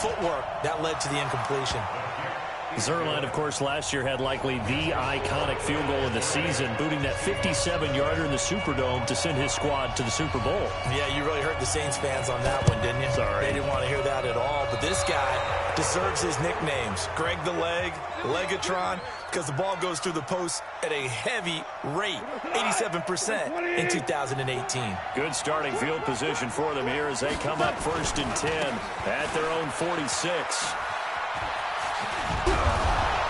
footwork that led to the incompletion. Zuerlein, of course, last year had likely the iconic field goal of the season, booting that 57-yarder in the Superdome to send his squad to the Super Bowl. Yeah, you really hurt the Saints fans on that one, didn't you? Sorry. They didn't want to hear that at all. But this guy deserves his nicknames. Greg the Leg, Legatron, because the ball goes through the post at a heavy rate, 87% in 2018. Good starting field position for them here as they come up 1st and 10 at their own 46.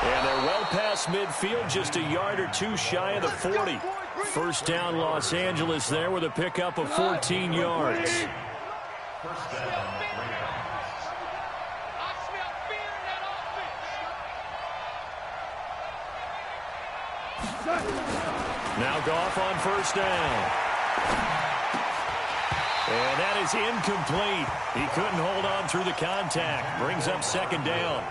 And they're well past midfield, just a yard or two shy of the 40. First down, Los Angeles there with a pickup of 14 yards. Now Goff on first down. And that is incomplete. He couldn't hold on through the contact. Brings up 2nd down.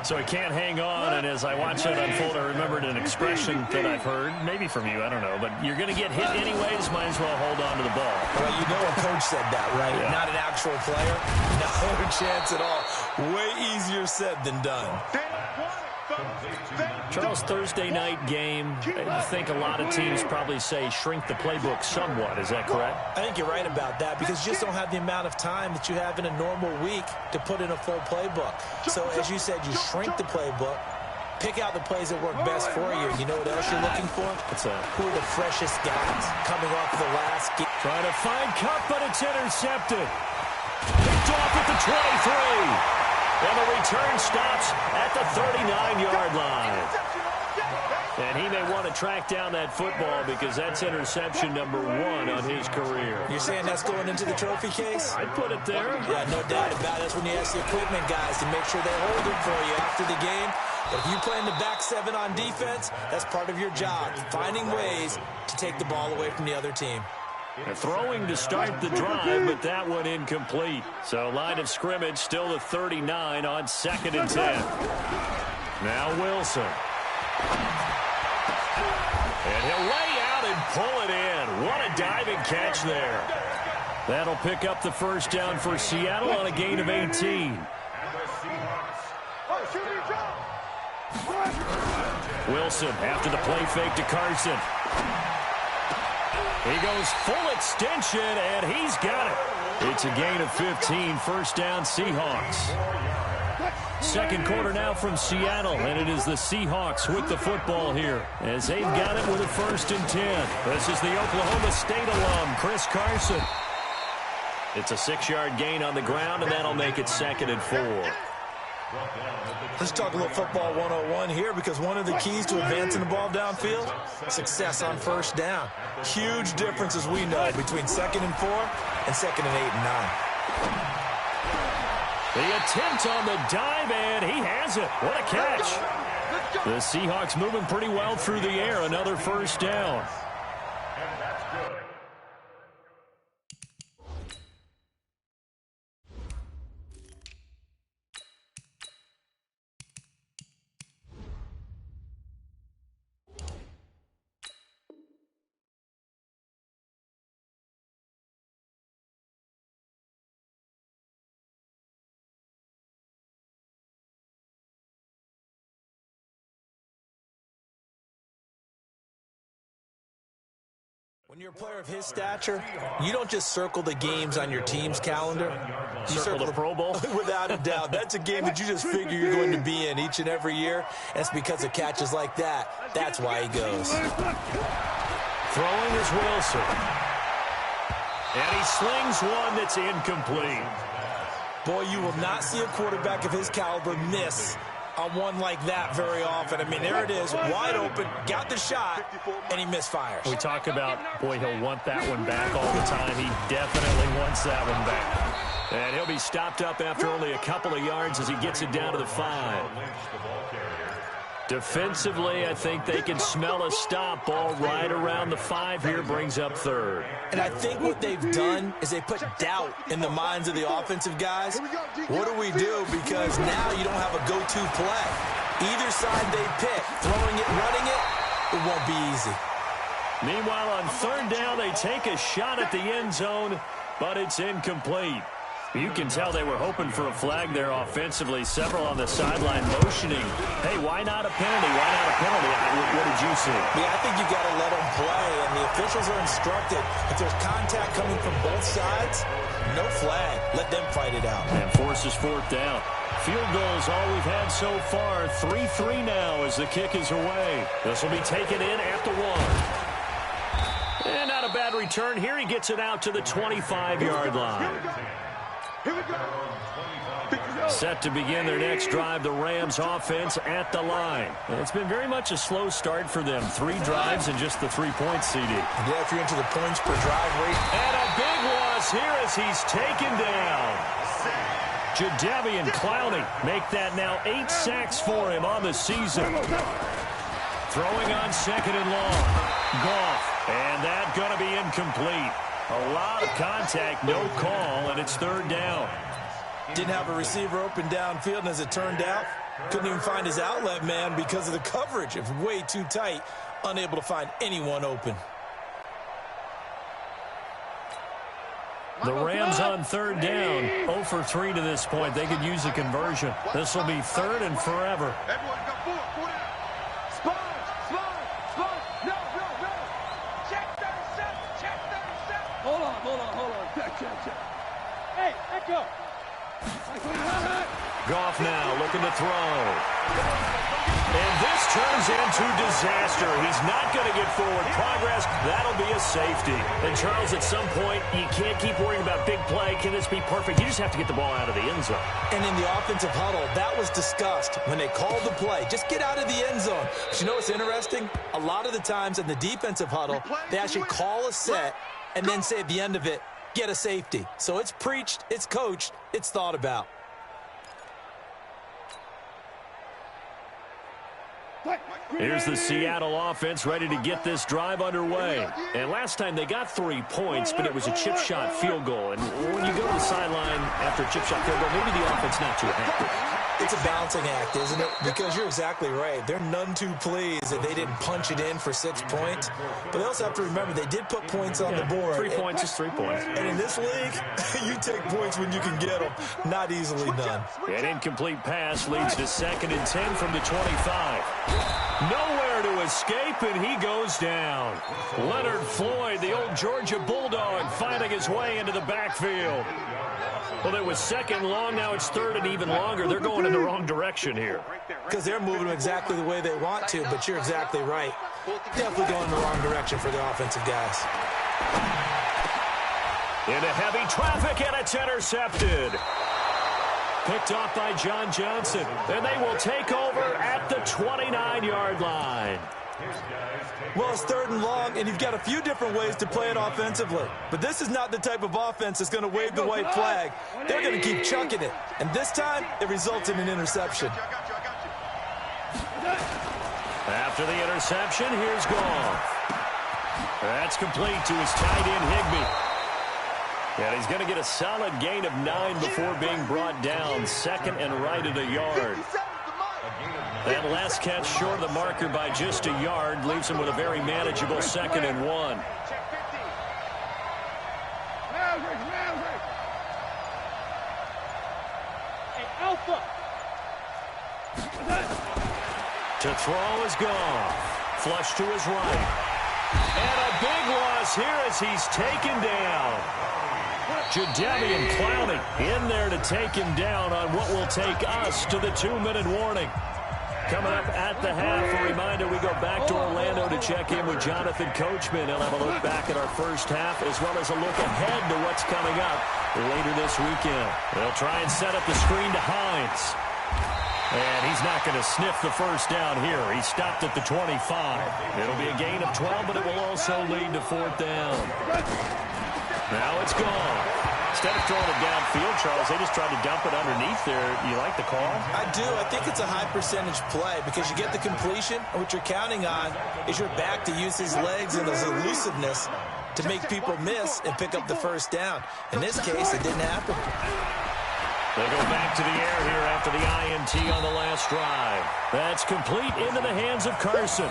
So he can't hang on, and as I watch that unfold, I remembered an expression that I've heard, maybe from you, I don't know, but you're going to get hit anyways, might as well hold on to the ball. Well, you know a coach said that, right? Yeah. Not an actual player. No chance at all. Way easier said than done. Charles, Thursday night game, I think a lot of teams probably say shrink the playbook somewhat. Is that correct? I think you're right about that because you just don't have the amount of time that you have in a normal week to put in a full playbook. So, as you said, you shrink the playbook, pick out the plays that work best for you. You know what else you're looking for? What's that? Who are the freshest guys coming off the last game? Trying to find Cup, but it's intercepted. Picked off at the 23. And the return stops at the 39-yard line. And he may want to track down that football because that's interception number 1 on his career. You're saying that's going into the trophy case? I'd put it there. Yeah, no doubt about it. That's when you ask the equipment guys to make sure they hold it for you after the game. But if you play in the back 7 on defense, that's part of your job, finding ways to take the ball away from the other team. They're throwing to start the drive, but that one incomplete. So line of scrimmage still the 39 on 2nd and 10. Now Wilson. And he'll lay out and pull it in. What a diving catch there. That'll pick up the first down for Seattle on a gain of 18. Wilson after the play fake to Carson. He goes full extension, and he's got it. It's a gain of 15, first down Seahawks. Second quarter now from Seattle, and it is the Seahawks with the football here as they've got it with a 1st and 10. This is the Oklahoma State alum, Chris Carson. It's a 6-yard gain on the ground, and that'll make it 2nd and 4. Let's talk a little football 101 here because one of the keys to advancing the ball downfield, success on first down. Huge difference, as we know, between 2nd and 4 and 2nd and 8 and 9. The attempt on the dive, and he has it. What a catch. The Seahawks moving pretty well through the air. Another first down. When you're a player of his stature, you don't just circle the games on your team's calendar. You circle the Pro Bowl? Without a doubt. That's a game that you just figure you're going to be in each and every year. And it's because of catches like that. That's why he goes. Throwing is Wilson. And he slings one that's incomplete. Boy, you will not see a quarterback of his caliber miss on one like that very often. I mean, there it is, wide open, got the shot, and he misfires. We talk about, boy, he'll want that one back all the time. He definitely wants that one back. And he'll be stopped up after only a couple of yards as he gets it down to the 5. Defensively, I think they can smell a stop. Ball right around the 5 here, brings up 3rd. And I think what they've done is they put doubt in the minds of the offensive guys. What do we do? Because now you don't have a go-to play. Either side they pick, throwing it, running it, it won't be easy. Meanwhile, on 3rd down, they take a shot at the end zone, but it's incomplete. You can tell they were hoping for a flag there offensively. Several on the sideline motioning. Hey, why not a penalty? Why not a penalty? What did you see? Yeah, I think you got to let them play, and the officials are instructed. If there's contact coming from both sides, no flag. Let them fight it out. And forces fourth down. Field goals all we've had so far. 3-3 now as the kick is away. This will be taken in at the 1. And not a bad return here. He gets it out to the 25-yard line. Here we go. Set to begin their next drive, the Rams offense at the line. And it's been very much a slow start for them. 3 drives and just the 3 points, CD. Yeah, if you're into the points per drive rate. And a big loss here as he's taken down. Jadeveon Clowney make that now 8 sacks for him on the season. Throwing on second and long. Goff. And that going to be incomplete. A lot of contact, no call, and it's third down. Didn't have a receiver open downfield, and as it turned out, couldn't even find his outlet man because of the coverage. It was way too tight, unable to find anyone open. The Rams on third down, 0 for 3 to this point. They could use a conversion. This will be third and forever. Everyone go forward. Spot. No. Check 37. Hold on. Check. Hey, Echo. Goff now looking to throw. And this turns into disaster. He's not going to get forward progress. That'll be a safety. And, Charles, at some point, you can't keep worrying about big play. Can this be perfect? You just have to get the ball out of the end zone. And in the offensive huddle, that was discussed when they called the play. Just get out of the end zone. But you know what's interesting? A lot of the times in the defensive huddle, they actually call a set and then say at the end of it, get a safety. So it's preached, it's coached, it's thought about. Here's the Seattle offense ready to get this drive underway. And last time they got 3 points, but it was a chip shot field goal. And when you go to the sideline after a chip shot field goal, maybe the offense not too happy. It's a balancing act, isn't it? Because you're exactly right. They're none too pleased that they didn't punch it in for 6 points. But they also have to remember they did put points on the board. 3 points is 3 points. And in this league, you take points when you can get them. Not easily done. An incomplete pass leads to 2nd and 10 from the 25. Nowhere to escape, and he goes down. Leonard Floyd, the old Georgia Bulldog, finding his way into the backfield. Well, it was 2nd long. Now it's 3rd and even longer. They're going in the wrong direction here. Because they're moving exactly the way they want to, but you're exactly right. Definitely going in the wrong direction for the offensive guys. Into heavy traffic, and it's intercepted. Picked off by John Johnson. And they will take over at the 29-yard line. Well, it's 3rd and long, and you've got a few different ways to play it offensively. But this is not the type of offense that's going to wave the white flag. They're going to keep chucking it. And this time, it results in an interception. After the interception, here's Goff. That's complete to his tight end, Higbee. And he's going to get a solid gain of 9 before being brought down. 2nd and right at a yard. That last catch short of the marker by just a yard leaves him with a very manageable 2nd and 1. Alpha. To throw is Goff. Flush to his right. And a big loss here as he's taken down. Jadeveon Clowney in there to take him down on what will take us to the 2-minute warning. Coming up at the half, a reminder, we go back to Orlando to check in with Jonathan Coachman. He'll have a look back at our first half as well as a look ahead to what's coming up later this weekend. They'll try and set up the screen to Hines. And he's not going to sniff the first down here. He stopped at the 25. It'll be a gain of 12, but it will also lead to 4th down. Now it's gone. Instead of throwing it downfield, Charles, they just tried to dump it underneath there. You like the call? I do. I think it's a high percentage play because you get the completion, and what you're counting on is your back to use his legs and his elusiveness to make people miss and pick up the first down. In this case, it didn't happen. They go back to the air here after the INT on the last drive. That's complete into the hands of Carson.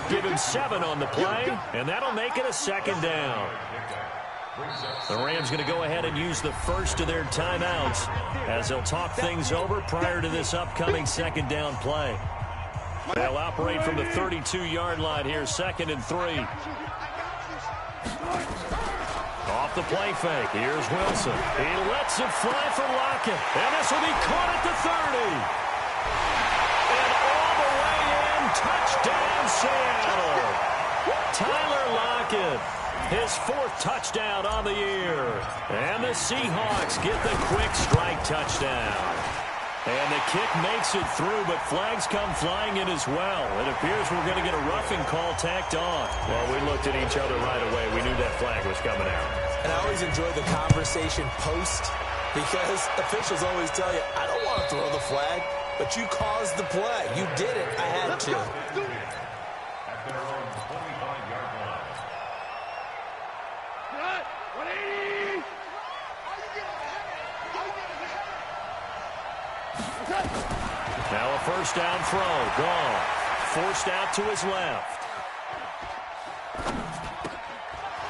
Give him 7 on the play, and that'll make it a 2nd down. The Rams going to go ahead and use the first of their timeouts as they'll talk things over prior to this upcoming second down play. They'll operate from the 32-yard line here, 2nd and 3. Off the play fake. Here's Wilson. He lets it fly for Lockett. And this will be caught at the 30. And all the way in. Touchdown, Seattle. Tyler Lockett. His 4th touchdown on the year. And the Seahawks get the quick strike touchdown. And the kick makes it through, but flags come flying in as well. It appears we're going to get a roughing call tacked on. Well, we looked at each other right away. We knew that flag was coming out. And I always enjoy the conversation post because officials always tell you, I don't want to throw the flag, but you caused the play. You did it. I had to. Now a first down throw. Gone. Forced out to his left.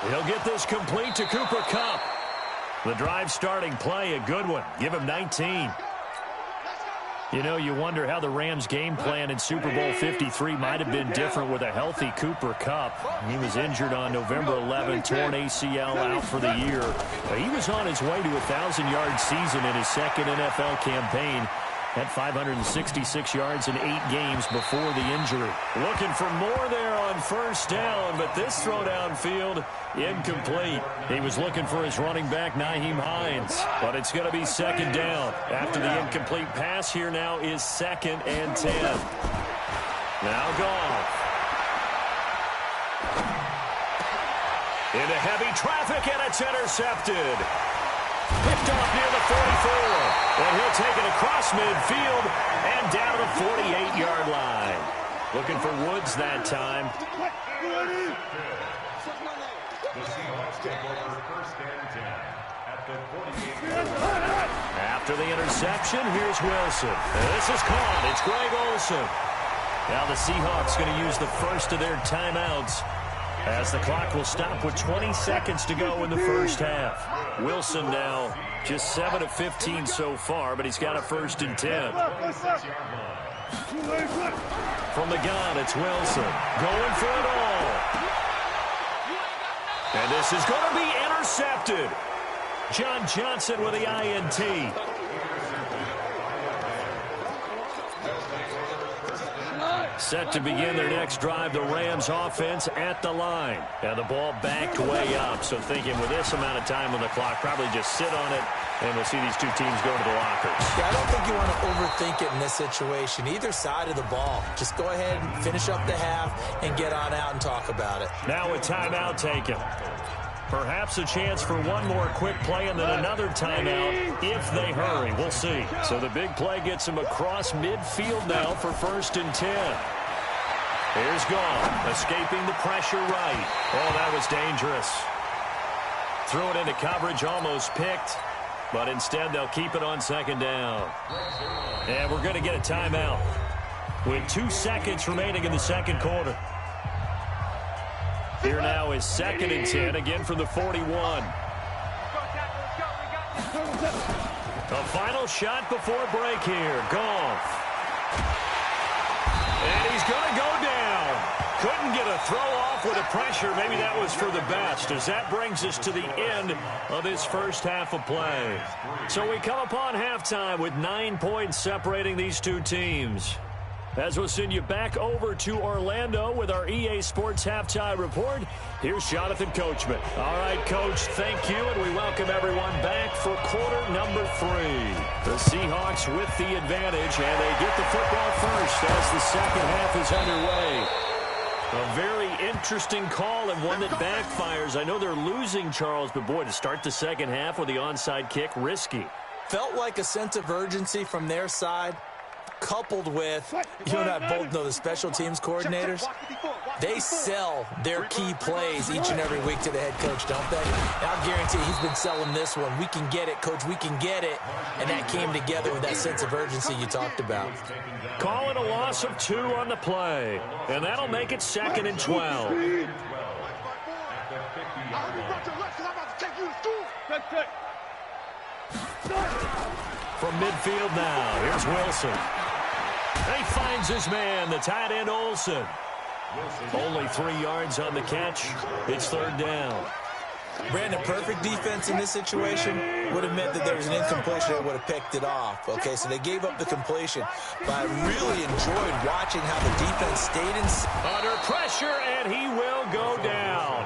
He'll get this complete to Cooper Kupp. The drive starting play, a good one. Give him 19. You know, you wonder how the Rams' game plan in Super Bowl 53 might have been different with a healthy Cooper Kupp. He was injured on November 11, torn ACL, out for the year. He was on his way to a 1,000-yard season in his second NFL campaign. Had 566 yards in 8 games before the injury. Looking for more there on first down, but this throw downfield, incomplete. He was looking for his running back, Nyheim Hines, but it's going to be second down. After the incomplete pass, here now is 2nd and 10. Now Goff. Into heavy traffic, and it's intercepted. Picked off near the 44. And he'll take it across midfield and down to the 48-yard line. Looking for Woods that time. After the interception, here's Wilson. And this is caught. It's Greg Olsen. Now the Seahawks going to use the first of their timeouts as the clock will stop with 20 seconds to go in the first half. Wilson now just 7 of 15 so far, but he's got a 1st and 10. From the gun, it's Wilson going for it all. And this is going to be intercepted. John Johnson with the INT. Set to begin their next drive, the Rams offense at the line. And the ball backed way up, so thinking with this amount of time on the clock, probably just sit on it, and we'll see these two teams go to the lockers. Yeah, I don't think you want to overthink it in this situation, either side of the ball. Just go ahead and finish up the half and get on out and talk about it. Now a timeout taken. Perhaps a chance for one more quick play and then another timeout if they hurry. We'll see. So the big play gets him across midfield now for 1st and 10. Here's Goff, escaping the pressure right. Oh, that was dangerous. Threw it into coverage, almost picked, but instead they'll keep it on 2nd down. And we're going to get a timeout with 2 seconds remaining in the 2nd quarter. Here now is 2nd and 10, again from the 41. A final shot before break here. Goff. And he's going to go down. Couldn't get a throw off with the pressure. Maybe that was for the best, as that brings us to the end of this first half of play. So we come upon halftime with 9 points separating these two teams. As we'll send you back over to Orlando with our EA Sports Halftime Report, here's Jonathan Coachman. All right, Coach, thank you, and we welcome everyone back for quarter number 3. The Seahawks with the advantage, and they get the football first as the second half is underway. A very interesting call and one that backfires. I know they're losing, Charles, but boy, to start the second half with the onside kick, risky. Felt like a sense of urgency from their side, coupled with, you and I both know the special teams coordinators, they sell their key plays each and every week to the head coach, don't they? And I'll guarantee he's been selling this one. We can get it, Coach, we can get it. And that came together with that sense of urgency you talked about. Call it a loss of 2 on the play, and that'll make it 2nd and 12. From midfield now, here's Wilson. He finds his man, the tight end Olsen. Only 3 yards on the catch. It's third down. Brandon, perfect defense in this situation would have meant that there was an incompletion that would have picked it off. Okay, so they gave up the completion, but I really enjoyed watching how the defense stayed in. Under pressure, and he will go down.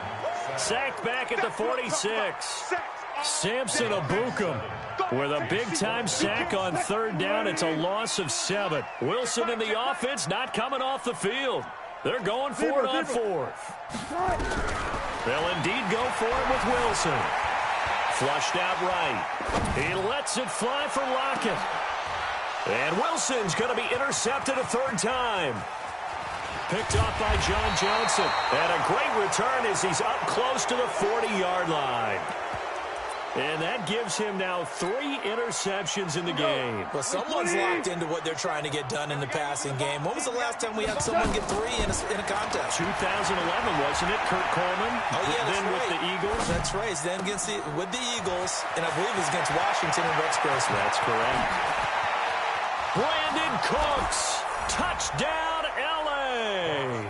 Sacked back at the 46. Samson Abukum with a big-time sack on third down. It's a loss of 7. Wilson and the offense not coming off the field. They're going for it on fourth. They'll indeed go for it with Wilson. Flushed out right. He lets it fly for Lockett. And Wilson's going to be intercepted a third time. Picked off by John Johnson. And a great return as he's up close to the 40-yard line. And that gives him now 3 interceptions in the game. Well, someone's locked into what they're trying to get done in the passing game. When was the last time we had someone get 3 in a contest? 2011, wasn't it, Kurt Coleman? Oh, yeah, that's then right. With the Eagles. That's right. Then with the Eagles, and I believe it was against Washington and Rex Grossman. That's correct. Brandon Cooks, touchdown, L.A.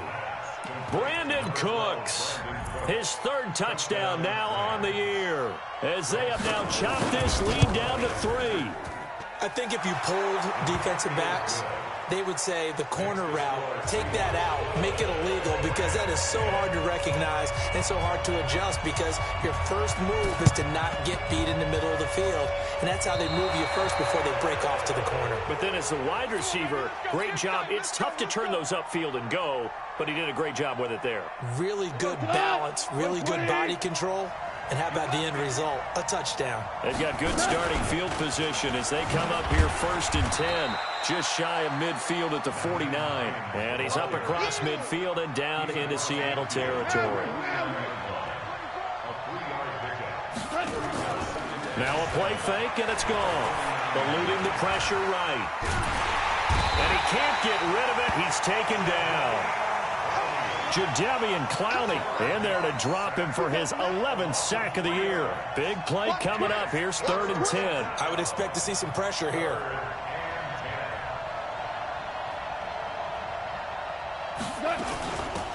Brandon Cooks, his 3rd touchdown now on the year, as they have now chopped this lead down to 3. I think if you polled defensive backs, they would say the corner route, take that out, make it illegal, because that is so hard to recognize and so hard to adjust, because your first move is to not get beat in the middle of the field, and that's how they move you first before they break off to the corner. But then as the wide receiver, great job. It's tough to turn those upfield and go, but he did a great job with it there. Really good balance, really good body control. And how about the end result? A touchdown. They've got good starting field position as they come up here 1st and 10. Just shy of midfield at the 49. And he's up across midfield and down into Seattle territory. Now a play fake, and it's gone. Eluding the pressure right. And he can't get rid of it. He's taken down. Jadeveon Clowney in there to drop him for his 11th sack of the year. Big play coming up. Here's 3rd and 10. I would expect to see some pressure here.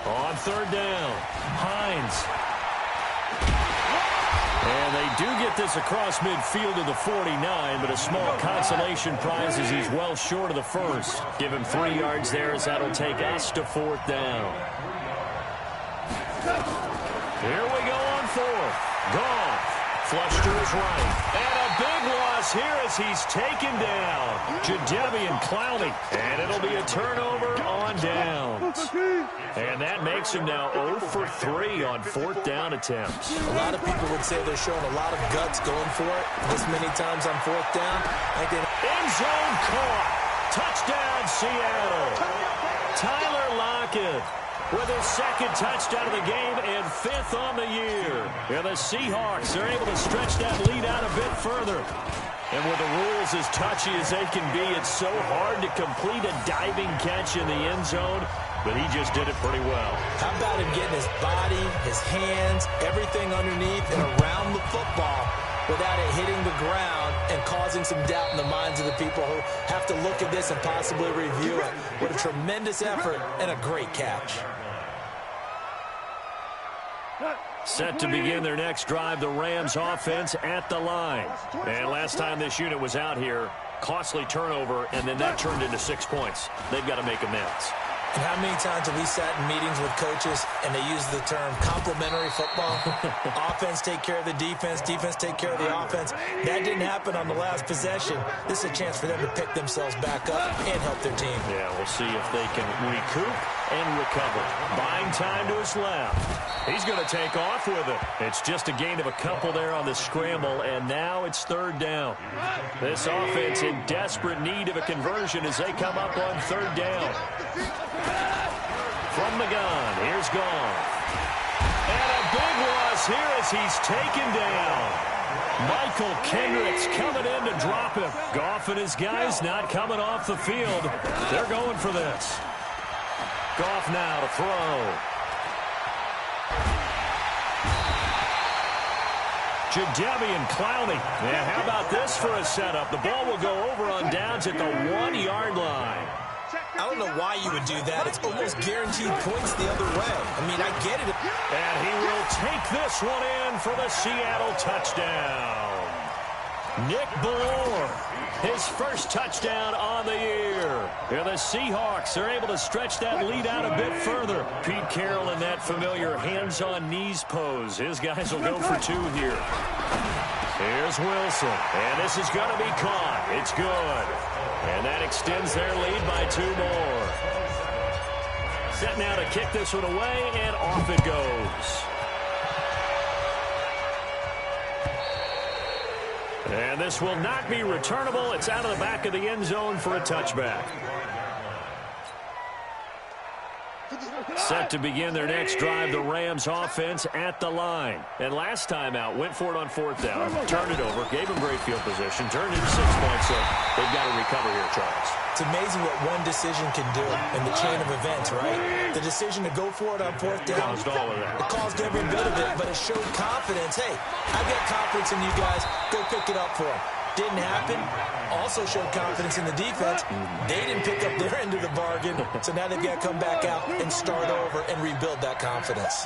On 3rd down, Hines. And they do get this across midfield to the 49, but a small consolation prize as he's well short of the 1st. Give him 3 yards there as that'll take us to 4th down. Here we go on 4th. Goff, flush to his right. And a big loss here as he's taken down. Jadeveon Clowney. And it'll be a turnover on downs. And that makes him now 0 for 3 on 4th down attempts. A lot of people would say they're showing a lot of guts going for it this many times on 4th down. End zone caught. Touchdown, Seattle. Tyler Lockett with his 2nd touchdown of the game and 5th on the year. And the Seahawks are able to stretch that lead out a bit further. And with the rules as touchy as they can be, it's so hard to complete a diving catch in the end zone, but he just did it pretty well. How about him getting his body, his hands, everything underneath and around the football without it hitting the ground and causing some doubt in the minds of the people who have to look at this and possibly review it. What a tremendous effort and a great catch. Set to begin their next drive, the Rams offense at the line. And last time this unit was out here, costly turnover, and then that turned into 6 points. They've got to make amends. And how many times have we sat in meetings with coaches and they use the term complementary football? Offense take care of the defense, defense take care of the offense. That didn't happen on the last possession. This is a chance for them to pick themselves back up and help their team. Yeah, we'll see if they can recoup and recover. Buying time to his left. He's going to take off with it. It's just a gain of a couple there on the scramble, and now it's 3rd down. This offense in desperate need of a conversion as they come up on 3rd down. From the gun, here's Goff. And a big loss here as he's taken down. Michael Kendricks coming in to drop him. Goff and his guys not coming off the field. They're going for this. Goff now to throw. Jadeveon Clowney. And how about this for a setup? The ball will go over on downs at the 1-yard line. I don't know why you would do that. It's almost guaranteed points the other way. I mean, I get it. And he will take this one in for the Seattle touchdown. Nick Ballore, his first touchdown on the year. And the Seahawks are able to stretch that lead out a bit further. Pete Carroll in that familiar hands-on-knees pose. His guys will go for 2 here. Here's Wilson, and this is going to be caught. It's good. And that extends their lead by 2 more. Set now to kick this one away, and off it goes. And this will not be returnable. It's out of the back of the end zone for a touchback. Set to begin their next drive, the Rams offense at the line. And last time out, went for it on 4th down, turned it over, gave them great field position, turned into 6 points, so they've got to recover here, Charles. It's amazing what one decision can do in the chain of events, right? The decision to go for it on 4th down. Caused all of that. It caused every bit of it, but it showed confidence. Hey, I've got confidence in you guys. Go pick it up for them. Didn't happen. Also showed confidence in the defense. They didn't pick up their end of the bargain, so now they've got to come back out and start over and rebuild that confidence.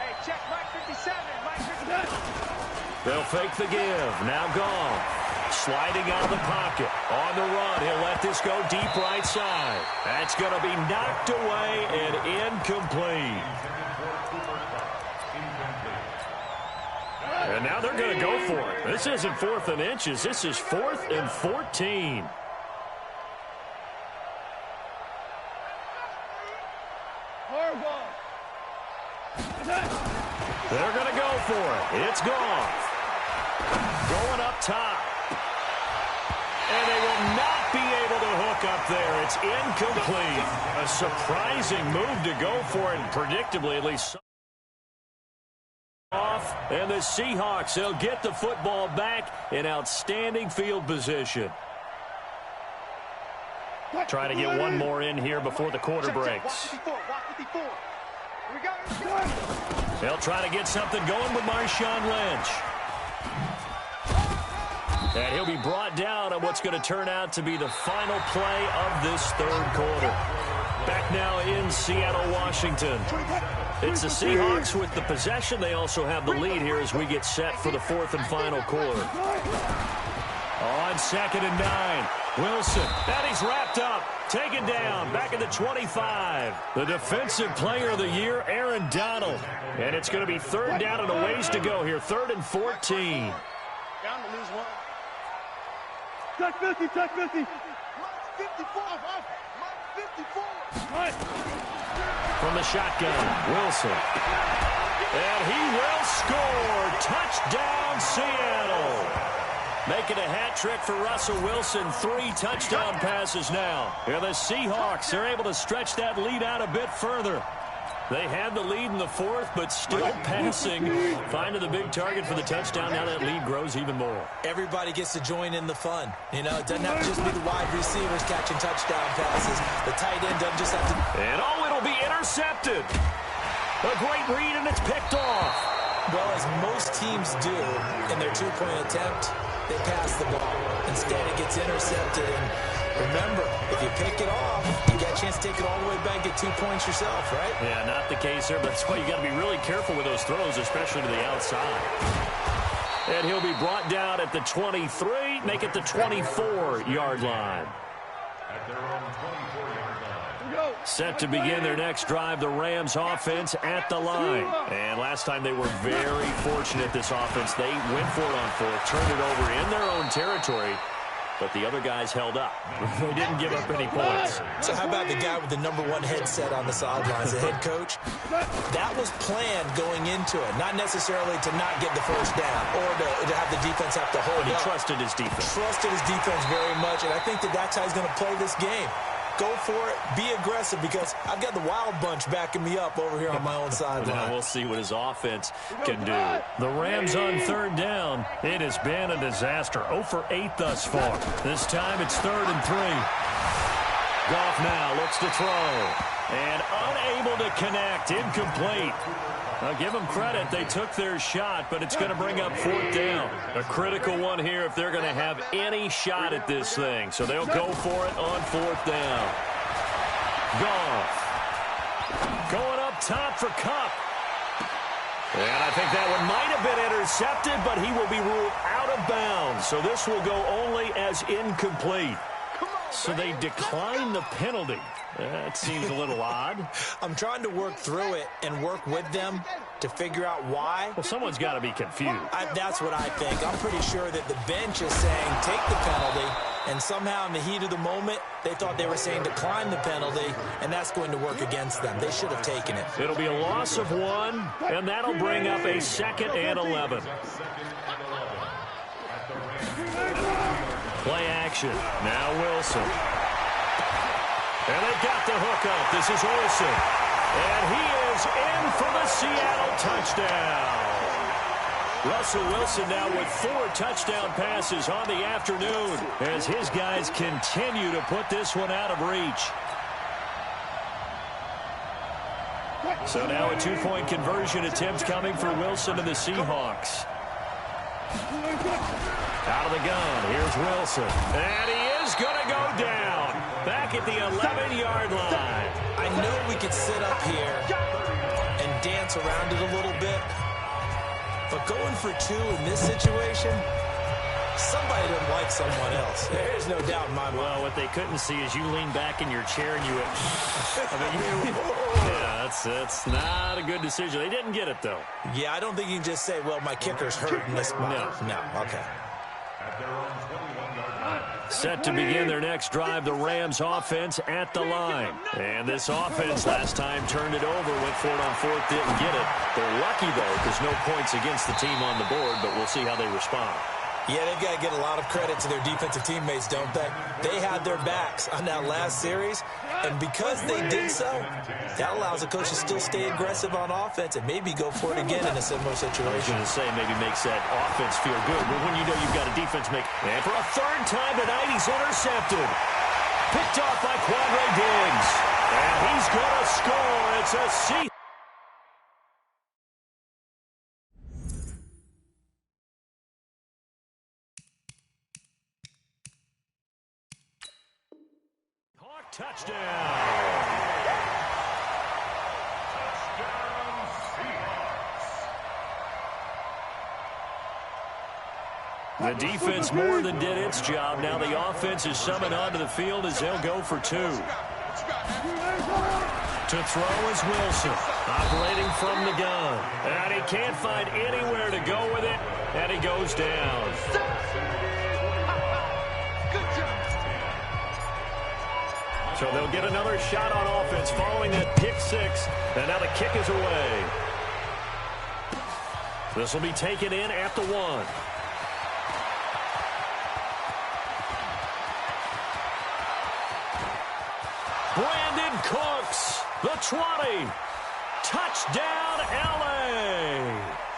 Hey, check Mike 57, Mike 57. They'll fake the give. Now gone. Sliding out of the pocket. On the run. He'll let this go deep right side. That's going to be knocked away and incomplete. And now they're going to go for it. This isn't 4th and inches. This is 4th and 14. They're going to go for it. It's gone. Going up top. And they will not be able to hook up there. It's incomplete. A surprising move to go for it, and predictably at least off. And the Seahawks, they'll get the football back in outstanding field position. Try to get one more in here before the quarter breaks. They'll try to get something going with Marshawn Lynch. And he'll be brought down on what's going to turn out to be the final play of this 3rd quarter. Back now in Seattle, Washington. It's the Seahawks with the possession. They also have the lead here as we get set for the 4th and final quarter. On 2nd and 9. Wilson, and he's wrapped up. Taken down, back at the 25. The defensive player of the year, Aaron Donald. And it's going to be 3rd down and a ways to go here. 3rd and 14. Down to lose one. Touch 50, touch 50. 54, 54. From the shotgun, Wilson. And he will score. Touchdown, Seattle. Making a hat trick for Russell Wilson. 3 touchdown passes now. And the Seahawks are able to stretch that lead out a bit further. They had the lead in the 4th, but still passing. Finding the big target for the touchdown. Now that lead grows even more. Everybody gets to join in the fun. You know, it doesn't have to just be the wide receivers catching touchdown passes. The tight end doesn't just have to... And it'll be intercepted. A great read, and it's picked off. Well, as most teams do in their 2-point attempt, they pass the ball. Instead, it gets intercepted. And remember, if you pick it off, you got a chance to take it all the way back, get 2 points yourself, right? Yeah, not the case here, but that's why you got to be really careful with those throws, especially to the outside. And he'll be brought down at the 23, make it the 24-yard line. At their own 24-yard line. Set to begin their next drive, the Rams offense at the line. And last time they were very fortunate, this offense. They went for it on 4th, turned it over in their own territory, but the other guys held up. They didn't give up any points. So how about the guy with the #1 headset on the sidelines, the head coach? That was planned going into it, not necessarily to not get the first down or to have the defense have to hold But he up. trusted his defense. Trusted his defense very much, and I think that's how he's going to play this game. Go for it. Be aggressive, because I've got the Wild Bunch backing me up over here on my own sideline. Now we'll see what his offense can do. The Rams on 3rd down. It has been a disaster. 0 for 8 thus far. This time it's 3rd and 3. Goff now looks to throw. And unable to connect. Incomplete. I'll give them credit. They took their shot, but it's going to bring up 4th down. A critical one here if they're going to have any shot at this thing. So they'll go for it on 4th down. Goff going up top for Kupp. And I think that one might have been intercepted, but he will be ruled out of bounds. So this will go only as incomplete. So they decline the penalty. That seems a little odd. I'm trying to work through it and work with them to figure out why. Well, someone's got to be confused. That's what I think. I'm pretty sure that the bench is saying take the penalty, and somehow in the heat of the moment, they thought they were saying decline the penalty, and that's going to work against them. They should have taken it. It'll be a loss of 1, and that'll bring up a 2nd and 11. Play action. Now Wilson. And they've got the hook up. This is Olsen. And he is in for the Seattle touchdown. Russell Wilson now with 4 touchdown passes on the afternoon as his guys continue to put this one out of reach. So now a 2-point conversion attempt coming for Wilson and the Seahawks. Out of the gun. Here's Wilson. And he is going to go down. Back at the 11-yard line. I know we could sit up here and dance around it a little bit, but going for 2 in this situation, somebody doesn't like someone else. There's no doubt in my mind. Well, what they couldn't see is you lean back in your chair and you went, yeah, that's not a good decision. They didn't get it, though. Yeah, I don't think you can just say, well, my kicker's hurt in this spot. No, okay. Set to begin their next drive, the Rams offense at the line. And this offense last time turned it over, went for it on 4th, didn't get it. They're lucky, though, because no points against the team on the board, but we'll see how they respond. Yeah, they've got to get a lot of credit to their defensive teammates, don't they? They had their backs on that last series, and because they did so, that allows the coach to still stay aggressive on offense and maybe go for it again in a similar situation. I was going to say maybe makes that offense feel good, but when you know you've got a defense make... And for a 3rd time tonight, he's intercepted. Picked off by Quadre Diggs. And he's going to score. It's a Seahawks. Touchdown. The defense more than did its job. Now the offense is summoned onto the field as they'll go for 2. To throw is Wilson, operating from the gun. And he can't find anywhere to go with it, and he goes down. So they'll get another shot on offense following that pick 6. And now the kick is away. This will be taken in at the 1. Brandon Cooks, the 20. Touchdown, L.A.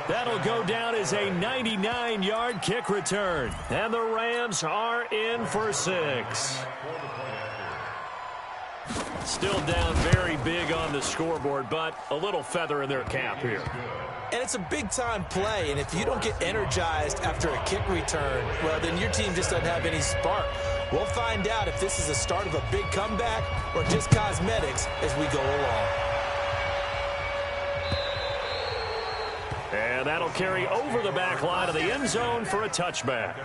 That'll go down as a 99-yard kick return. And the Rams are in for 6. Still down very big on the scoreboard, but a little feather in their cap here. And it's a big-time play, and if you don't get energized after a kick return, well, then your team just doesn't have any spark. We'll find out if this is the start of a big comeback or just cosmetics as we go along. And that'll carry over the back line of the end zone for a touchback.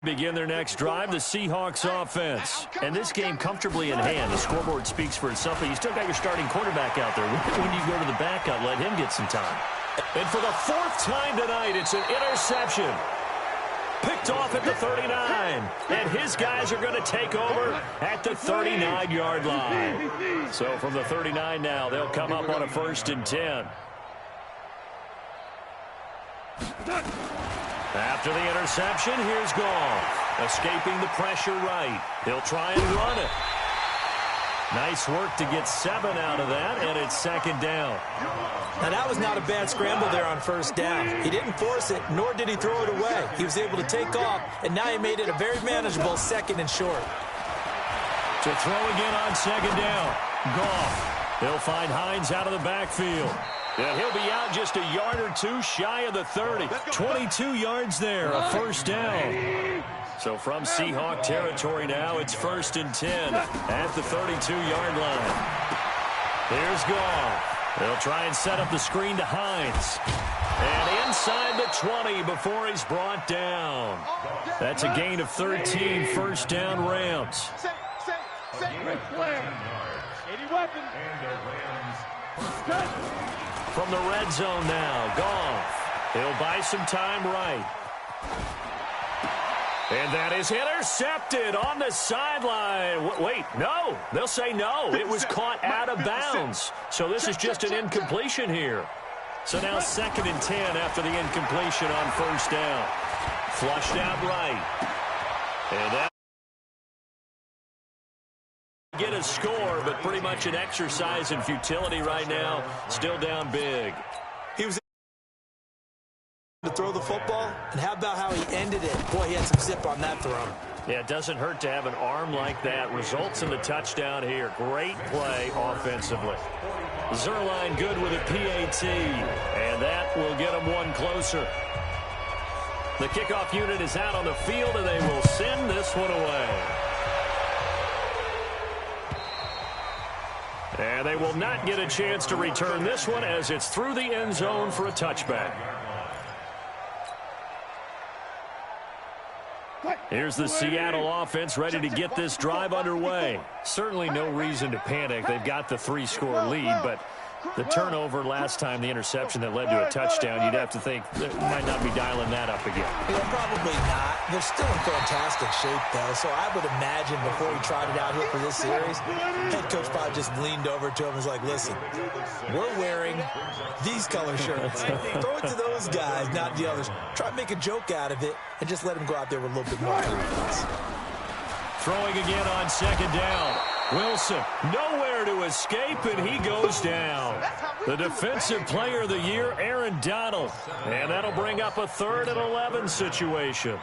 Begin their next drive, the Seahawks offense. And this game comfortably in hand. The scoreboard speaks for itself, but you still got your starting quarterback out there. When you go to the backup, let him get some time. And for the 4th time tonight, it's an interception. Picked off at the 39. And his guys are going to take over at the 39-yard line. So from the 39 now, they'll come up on a 1st and 10. After the interception, here's Goff. Escaping the pressure right. He'll try and run it. Nice work to get 7 out of that, and it's second down. Now, that was not a bad scramble there on first down. He didn't force it, nor did he throw it away. He was able to take off, and now he made it a very manageable second and short. To throw again on second down. Goff. He'll find Hines out of the backfield. And he'll be out just a yard or two shy of the 30. 22 yards there, a first down. So from Seahawk territory now, it's 1st and 10 at the 32-yard line. Here's Goff. They'll try and set up the screen to Hines. And inside the 20 before he's brought down. That's a gain of 13, first down Rams. From the red zone now, Goff. He'll buy some time right. And that is intercepted on the sideline. Wait, no. They'll say no. It was caught out of bounds. So this is just an incompletion here. So now 2nd and 10 after the incompletion on first down. Flushed out right. And that get a score, but pretty much an exercise in futility right now. Still down big. He was to throw the football, and how about how he ended it? Boy, he had some zip on that throw. Yeah, it doesn't hurt to have an arm like that. Results in the touchdown here. Great play offensively. Zerline good with a PAT, and that will get him one closer. The kickoff unit is out on the field, and they will send this one away. And they will not get a chance to return this one as it's through the end zone for a touchback. Here's the Seattle offense ready to get this drive underway. Certainly no reason to panic. They've got the 3-score lead, but the turnover last time, the interception that led to a touchdown, you'd have to think they might not be dialing that up again. Yeah, probably not. They're still in fantastic shape, though, so I would imagine before he tried it out here for this series, head coach probably just leaned over to him and was like, listen, we're wearing these color shirts. Throw it to those guys, not the others. Try to make a joke out of it and just let him go out there with a little bit more confidence. Throwing again on second down. Wilson, nowhere to escape, and he goes down. The defensive player of the year, Aaron Donald. And that'll bring up a 3rd and 11 situation.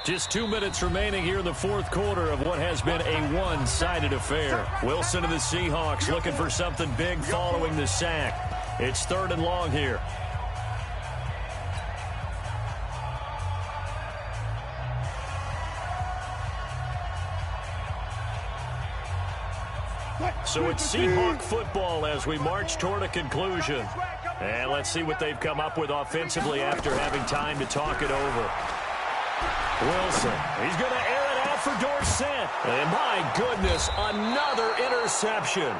Just 2 minutes remaining here in the fourth quarter of what has been a one-sided affair. Wilson and the Seahawks looking for something big following the sack. It's 3rd and long here. So it's Seahawk football as we march toward a conclusion. And let's see what they've come up with offensively after having time to talk it over. Wilson, he's going to air it out for Dorsett. And my goodness, another interception.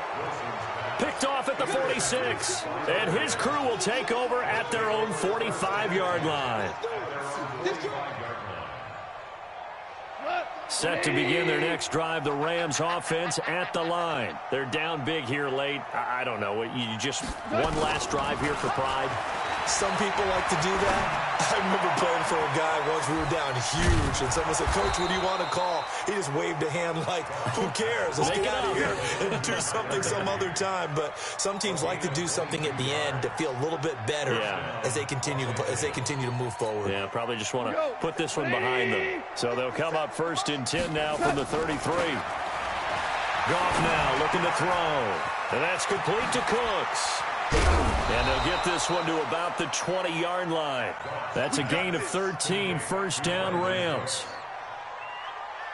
Picked off at the 46. And his crew will take over at their own 45-yard line. Set to begin their next drive, the Rams offense at the line. They're down big here late. I don't know. You just one last drive here for pride? Some people like to do that. I remember playing for a guy once. We were down huge, and someone said, Coach, what do you want to call? He just waved a hand like, who cares? Let's get out of here and do something some other time. But some teams like to do something at the end to feel a little bit better as they continue to move forward. Yeah, probably just want to put this one behind them. So they'll come up 1st and 10 now from the 33. Goff now looking to throw. And that's complete to Cooks. And they'll get this one to about the 20-yard line. That's a gain of 13, first down Rams.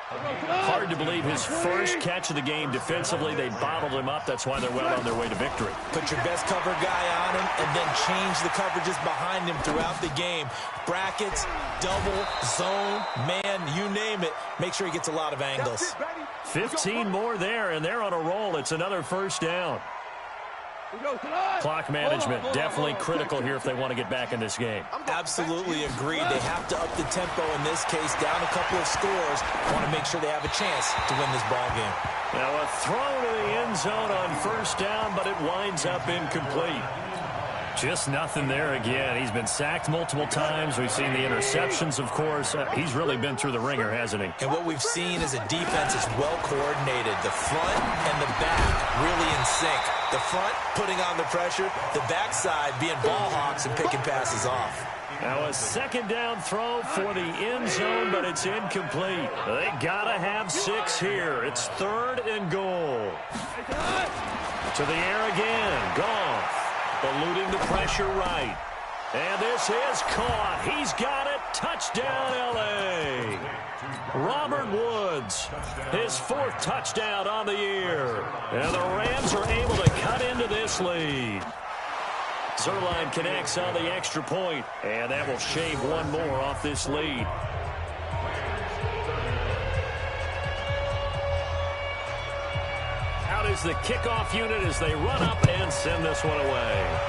Hard to believe his first catch of the game defensively. They bottled him up. That's why they're well on their way to victory. Put your best cover guy on him and then change the coverages behind him throughout the game. Brackets, double, zone, man, you name it. Make sure he gets a lot of angles. 15 more there, and they're on a roll. It's another first down. Clock management definitely critical here if they want to get back in this game. Absolutely agreed. They have to up the tempo in this case, down a couple of scores. Want to make sure they have a chance to win this ball game. Now a throw to the end zone on first down, but it winds up incomplete. Just nothing there again. He's been sacked multiple times. We've seen the interceptions, of course. He's really been through the ringer, hasn't he? And what we've seen is a defense that's well coordinated. The front and the back really in sync. The front putting on the pressure, the backside being ball hawks and picking passes off. Now a second down throw for the end zone, but it's incomplete. They gotta have 6 here. It's 3rd and goal. To the air again. Goff. Eluding the pressure right. And this is caught. He's got it. Touchdown, L.A. Robert Woods, his 4th touchdown on the year. And the Rams are able to cut into this lead. Zerline connects on the extra point, and that will shave one more off this lead. Out is the kickoff unit as they run up and send this one away.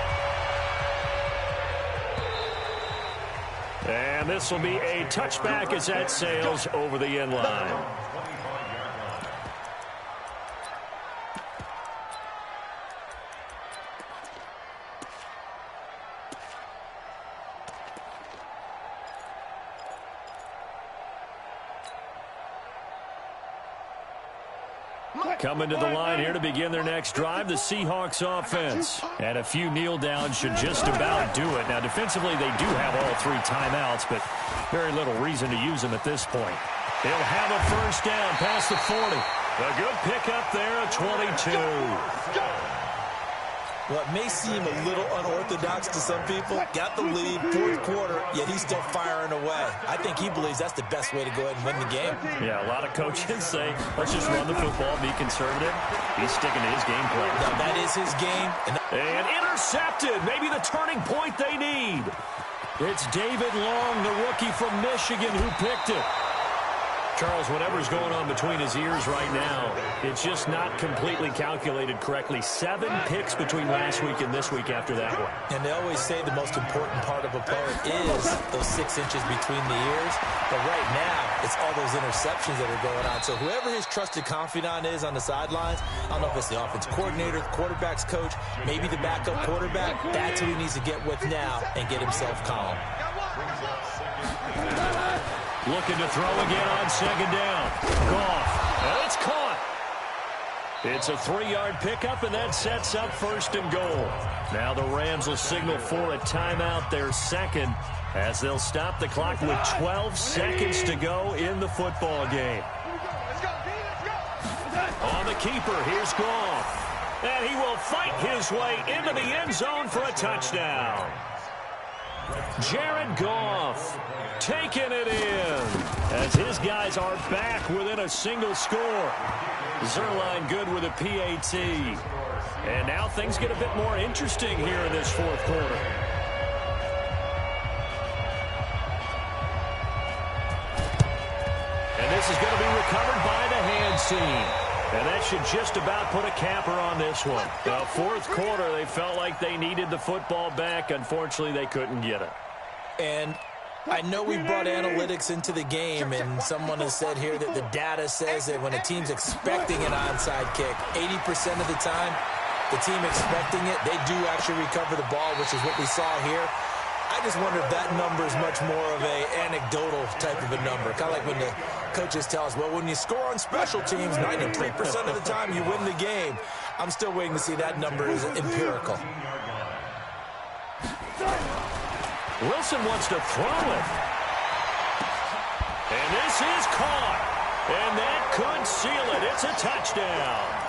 And this will be a touchback as that sails over the end line. Coming to the line here to begin their next drive, the Seahawks offense. And a few kneel downs should just about do it. Now, defensively, they do have all 3 timeouts, but very little reason to use them at this point. They'll have a first down past the 40. A good pickup there at 22. Well, it may seem a little unorthodox to some people. Got the lead, 4th quarter, yet he's still firing away. I think he believes that's the best way to go ahead and win the game. Yeah, a lot of coaches say, let's just run the football, be conservative. He's sticking to his game plan. Now, that is his game. And intercepted. Maybe the turning point they need. It's David Long, the rookie from Michigan, who picked it. Charles, whatever's going on between his ears right now, it's just not completely calculated correctly. 7 picks between last week and this week after that one. And they always say the most important part of a player is those 6 inches between the ears. But right now, it's all those interceptions that are going on. So whoever his trusted confidant is on the sidelines, I don't know if it's the offense coordinator, the quarterback's coach, maybe the backup quarterback, that's who he needs to get with now and get himself calm. Looking to throw again on second down. Goff. And it's caught. It's a 3-yard pickup, and that sets up 1st and goal. Now the Rams will signal for a timeout, their 2nd, as they'll stop the clock with 12 seconds to go in the football game. On the keeper, here's Goff. And he will fight his way into the end zone for a touchdown. Jared Goff taking it in as his guys are back within a single score. Zerline good with a PAT. And now things get a bit more interesting here in this 4th quarter. And this is going to be recovered by the hands team. And that should just about put a capper on this one. The 4th quarter, they felt like they needed the football back. Unfortunately, they couldn't get it. And I know we brought analytics into the game, and someone has said here that the data says that when a team's expecting an onside kick, 80% of the time, the team expecting it, they do actually recover the ball, which is what we saw here. I just wonder if that number is much more of a anecdotal type of a number. Kind of like when the coaches tell us, well, when you score on special teams, 93% of the time you win the game. I'm still waiting to see that number is empirical. Wilson wants to throw it. And this is caught. And that could seal it. It's a touchdown.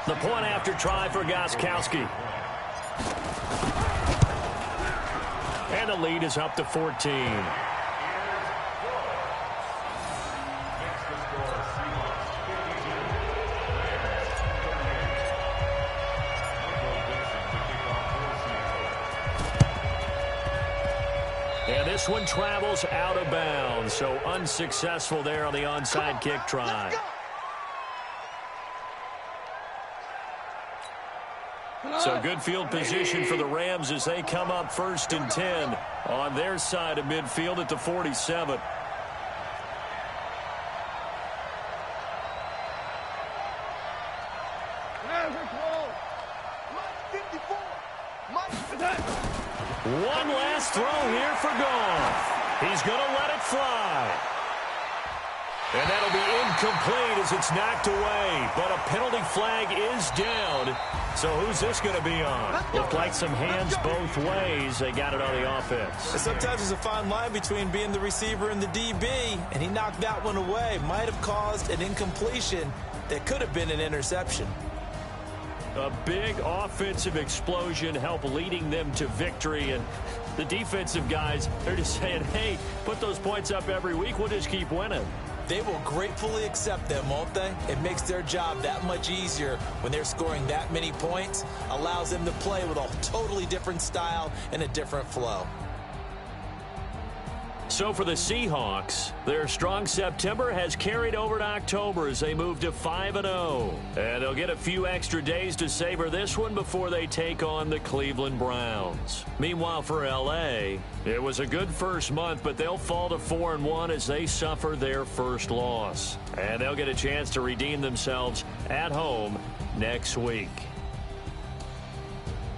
The point after try for Gostkowski. And the lead is up to 14. And this one travels out of bounds, so unsuccessful there on the onside kick try. So good field position for the Rams as they come up 1st and 10 on their side of midfield at the 47. One last throw here for Goff. He's going to let it fly. And that'll be incomplete as it's knocked away. But a penalty flag is down. So who's this going to be on? Looked like some hands both ways. They got it on the offense. And sometimes there's a fine line between being the receiver and the DB, and he knocked that one away. Might have caused an incompletion that could have been an interception. A big offensive explosion helped leading them to victory. And the defensive guys, they're just saying, hey, put those points up every week. We'll just keep winning. They will gratefully accept them, won't they? It makes their job that much easier when they're scoring that many points. Allows them to play with a totally different style and a different flow. So for the Seahawks, their strong September has carried over to October as they move to 5-0. And they'll get a few extra days to savor this one before they take on the Cleveland Browns. Meanwhile, for L.A., it was a good first month, but they'll fall to 4-1 as they suffer their first loss. And they'll get a chance to redeem themselves at home next week.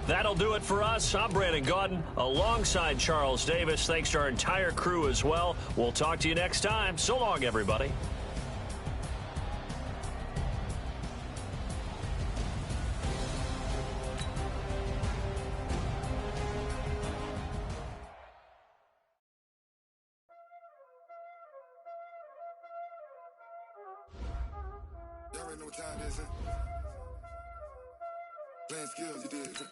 That'll do it for us. I'm Brandon Gaudin alongside Charles Davis. Thanks to our entire crew as well. We'll talk to you next time. So long, everybody. Y'all already know what time it is, huh? Playing skills, you did, huh?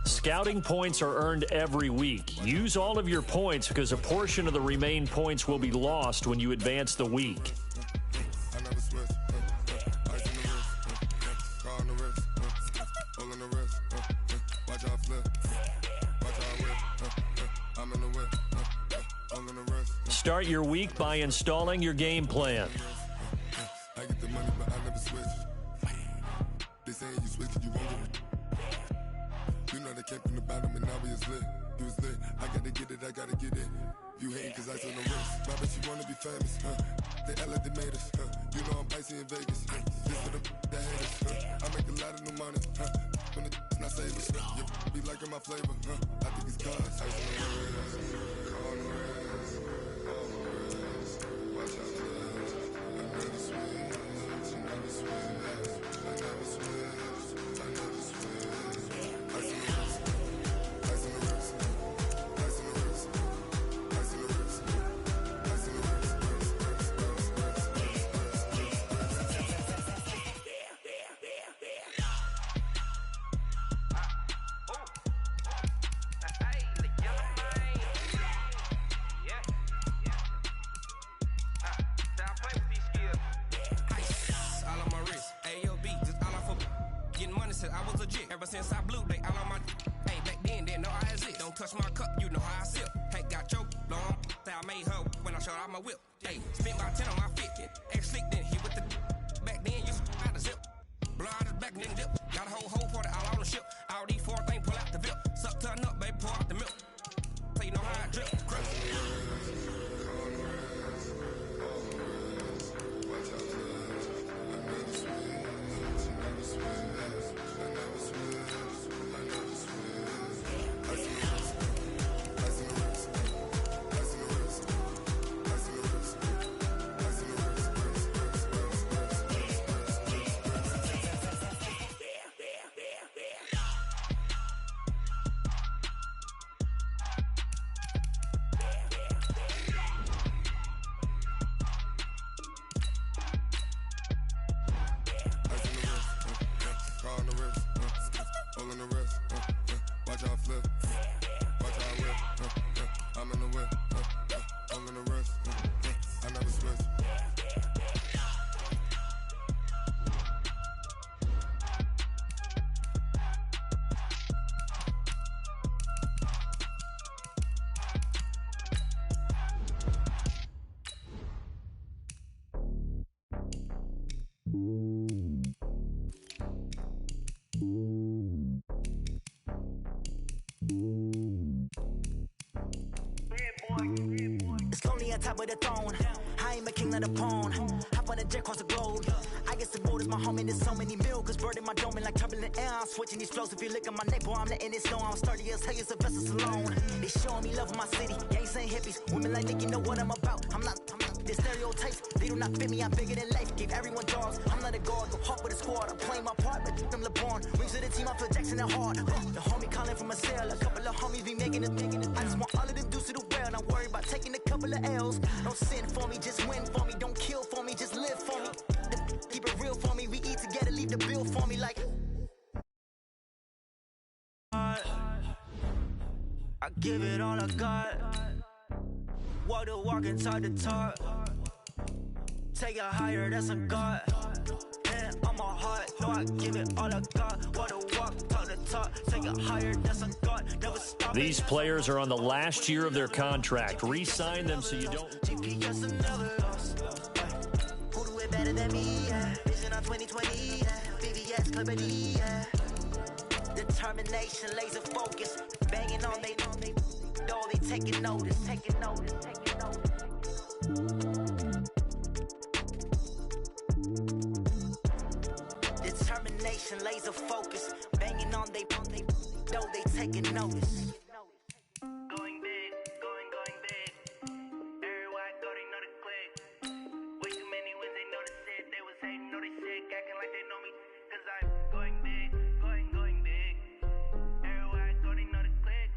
Scouting points are earned every week. Use all of your points because a portion of the remaining points will be lost when you advance the week. Start your week by installing your game plan. I get the money, but I never switch. They say you switch, you won't get it. You know they came from the bottom and now we is lit. You was lit. I gotta get it, I gotta get it. You hating cause I took no risk. Why bet you wanna be famous, huh? They act like they made us, huh? You know I'm icy in Vegas. This for the that hate us, huh? I make a lot of new money, huh? When the not savers, you be liking my flavor, huh? I think it's cause ice on the wrist, on the wrist, on the wrist. Watch out, cuz I never switch, I never switch, I never switch, I never switch. Ice on the wrist, ice on the wrist, ice on the wrist, ice on the wrist, ice on the wrist. I was legit ever since I blew they all on my hey back then didn't know I exist. Don't touch my cup, you know how I sip. Hey, got choked long that I made her when I showed out my whip. Hey, spent about 10 on my fit. Ex slick then he with the back then used to out the zip. Blow out his back then dip. Got a whole party all on the ship. All these four things pull out the vip. Suck turn up, baby, pour out the milk. So you know how I drip. It's lonely on top of the throne. I am a king of the pawn. Hop on a jet across the globe. I guess the road is my home and there's so many mil. Cause bird in my dome and like turbulent air. I'm switching these flows. If you look at my neck, boy, I'm letting it snow. I'm sturdy as hell, it's a vessel alone. They showing me love in my city. Gangsta and hippies. Women like Nick, you know what I'm about. I'm not the stereotypes. They do not fit me. I'm bigger than life. Give everyone dogs. I'm not a guard. Go hard with a squad. I'm playing my part, but I'm LeBron. Rings to the team, I feel Jackson and hard. The homie calling from a cell. A couple of homies be making it. I just want all of them dudes to do well. Not worry about taking a couple of L's. Don't sin for me, just win for me. Don't kill for me, just live for me. Keep it real for me. We eat together, leave the bill for me like. I give it all I got. Walk the walk and talk the talk. Take it higher, that's a God. And on my heart, no, I give it all I got. Walk the walk, talk the talk. Take it higher, that's a God. Never stop. These players are on the last year of their contract. Re-sign them so you don't. GPS another loss. Who do it better than me? Vision on 2020. VVS Clarity. Determination, laser focus. Banging on they door, they taking notice. Determination, laser focus. Banging on they door, they taking notice. Going big, going big. Everywhere I go, they know the click. Way too many wins, they know the shit. They was hating, know they sick, acting like they know me. Cause I'm going big, going big. Everywhere I go, they know the click.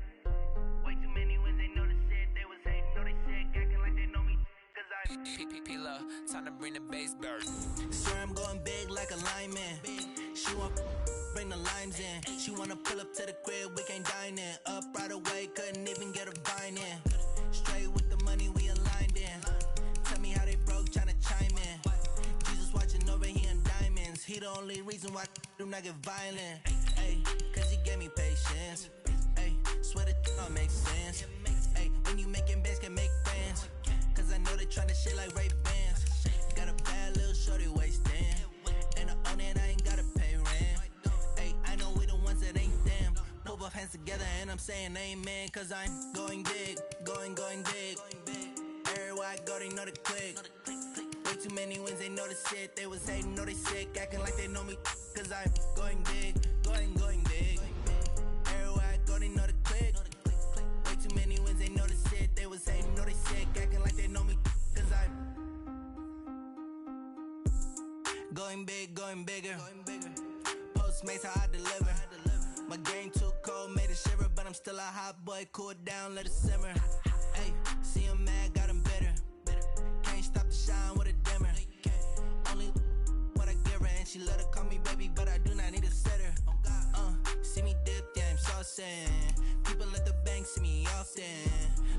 Way too many wins, they know the shit. They was hating, know they sick, acting like they know me. Cause I'm P-P-P-Love, time to bring the bass bird. swear I'm going big like a lineman. She want bring the limes in. She wanna pull up to the crib, we can't dine in. Up right away, couldn't even get a vine in. Straight with the money, we aligned in. Tell me how they broke, tryna chime in. Jesus watching over, he in diamonds. He the only reason why do not get violent. Ayy, cause he gave me patience. Ayy, swear that don't make sense. Ayy, when you making bands, can make friends. Cause I know they tryna shit like Ray-Bans. Got a bad little shorty wasting. And I own it, I ain't gotta pay rent. Ayy, I know we the ones that ain't them. Put both hands together and I'm saying amen. Cause I'm going big, going big. Everywhere I go, they know the click. Way too many wins, they know the shit. They was hating, know they sick, acting like they know me. Cause I'm going big, going big. Everywhere I go, they know the click. Way too many wins, they know the shit. They was hating, know they sick, acting like they know me. Cause I'm going big, going bigger. Postmates how I deliver. My game too cold, made it shiver, but I'm still a hot boy. Cool it down, let it simmer. Hey, see him mad, got him bitter. Can't stop the shine with a dimmer. Only what I give her, and she let her call me baby, but I do not need a sitter. See me dip, yeah, I'm saucing. People at the bank see me often.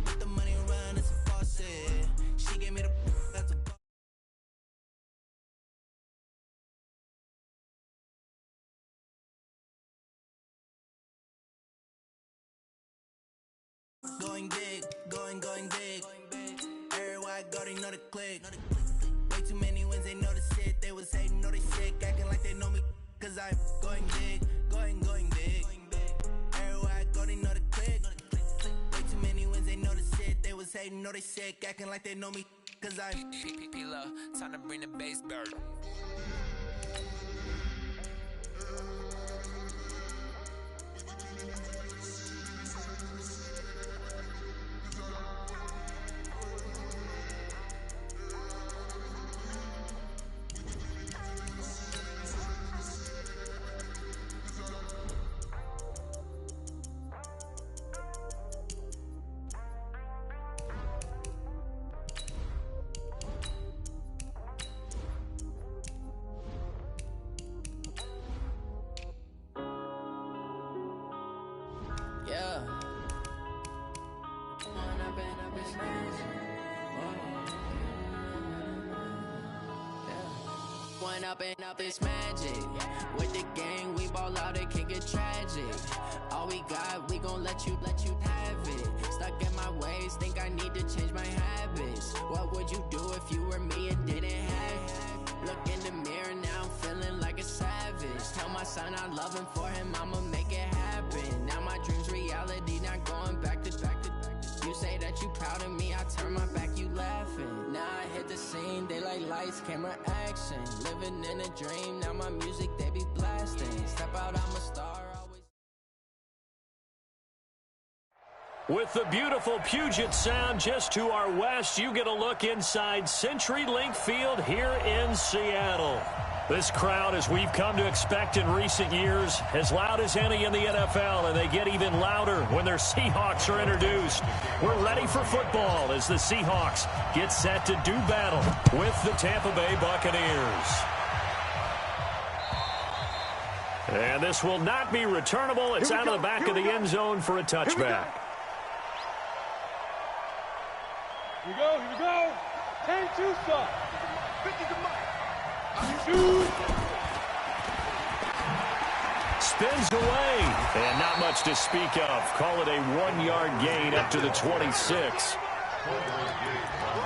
Let the money run, it's a faucet. She gave me the that's a going big, going big. Everywhere I go, they know the click. Way too many wins, they know the shit. They was hating, know they sick, acting like they know me. Cause I'm going big, going big. Everywhere I go, they know the click. Way too many wins, they know the shit. They was hating, know they sick, acting like they know me. Cause I'm P-P-P-Love, time to bring the bass bird. Yeah. One up and up is magic. With the gang, we ball out, it can get tragic. All we got, we gon' let you have it. Stuck in my ways, think I need to change my habits. What would you do if you were me and didn't have it? Look in the mirror, now I'm feeling like a savage. Tell my son I love him, for him I'ma make it happen. Now my dream's reality, not going back to. You say that you proud of me, I turn my back, you laughing. Now I hit the the scene, they like lights, camera, action. Living in a dream, now my music, they be blasting. Step out, I'm a star, always. With the beautiful Puget Sound just to our west, you get a look inside CenturyLink Field here in Seattle. This crowd, as we've come to expect in recent years, as loud as any in the NFL, and they get even louder when their Seahawks are introduced. We're ready for football as the Seahawks get set to do battle with the Tampa Bay Buccaneers. And this will not be returnable. It's out of the back of the end zone for a touchback. Here we go. 10-2 stop. 50 to Mike. Spins away, and not much to speak of. Call it a 1-yard gain up to the 26.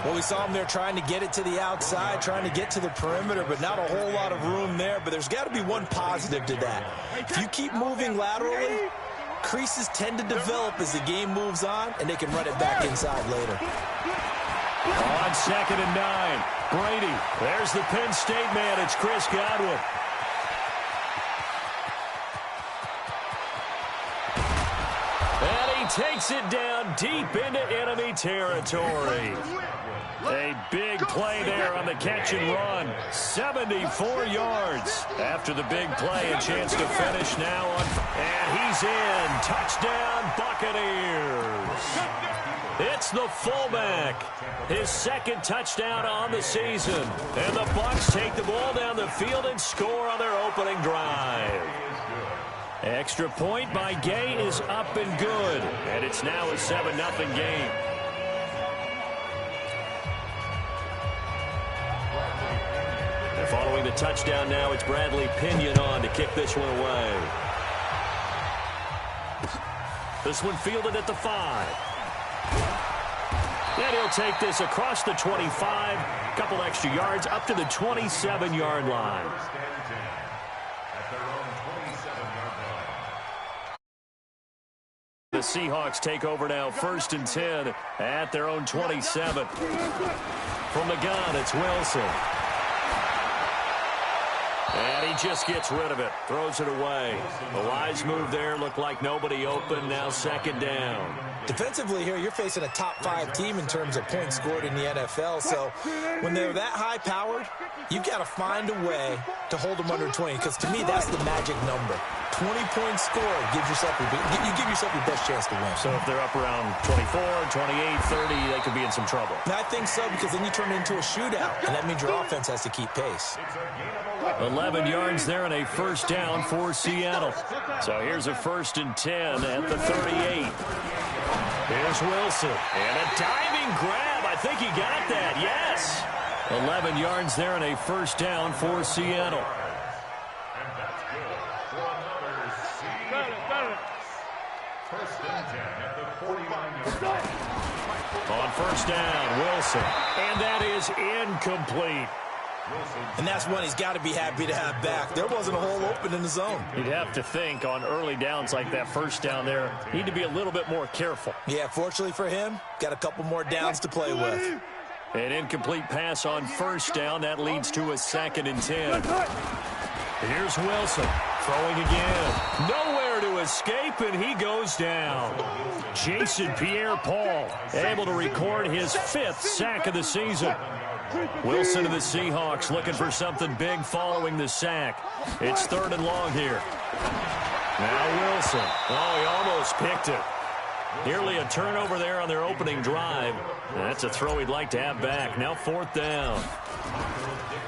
Well, we saw him there trying to get it to the outside, trying to get to the perimeter, but not a whole lot of room there. But there's got to be one positive to that. If you keep moving laterally, creases tend to develop as the game moves on, and they can run it back inside later. On 2nd and 9, Brady. There's the Penn State man. It's Chris Godwin. And he takes it down deep into enemy territory. A big play there on the catch and run. 74 yards after the big play. A chance to finish now on. And he's in. Touchdown, Buccaneers. It's the fullback. His second touchdown on the season. And the Bucs take the ball down the field and score on their opening drive. Extra point by Gay is up and good. And it's now a 7-0 game. And following the touchdown now, it's Bradley Pinion on to kick this one away. This one fielded at the 5. And he'll take this across the 25, a couple extra yards up to the 27-yard line. The Seahawks take over now, 1st and 10 at their own 27. From the gun, it's Wilson. And he just gets rid of it, throws it away. A wise move there, looked like nobody open, now 2nd down. Defensively here, you're facing a top-5 team in terms of points scored in the NFL, so when they're that high-powered, you've got to find a way to hold them under 20, because to me, that's the magic number. 20 points scored, you give yourself your best chance to win. So if they're up around 24, 28, 30, they could be in some trouble. And I think so, because then you turn it into a shootout, and that means your offense has to keep pace. 11 yards there and a 1st down for Seattle. So here's a 1st and 10 at the 38. Here's Wilson. And a diving grab. I think he got that. Yes. 11 yards there and a 1st down for Seattle. On 1st down, Wilson. And that is incomplete. And that's one he's got to be happy to have back. There wasn't a hole open in the zone. You'd have to think on early downs like that 1st down there, need to be a little bit more careful. Yeah, fortunately for him, got a couple more downs to play with. An incomplete pass on 1st down. That leads to a 2nd and 10. Here's Wilson throwing again. Nowhere to escape, and he goes down. Jason Pierre-Paul able to record his 5th sack of the season. Wilson and the Seahawks looking for something big following the sack. It's 3rd and long here. Now Wilson. Oh, he almost picked it. Nearly a turnover there on their opening drive. That's a throw he'd like to have back. Now 4th down.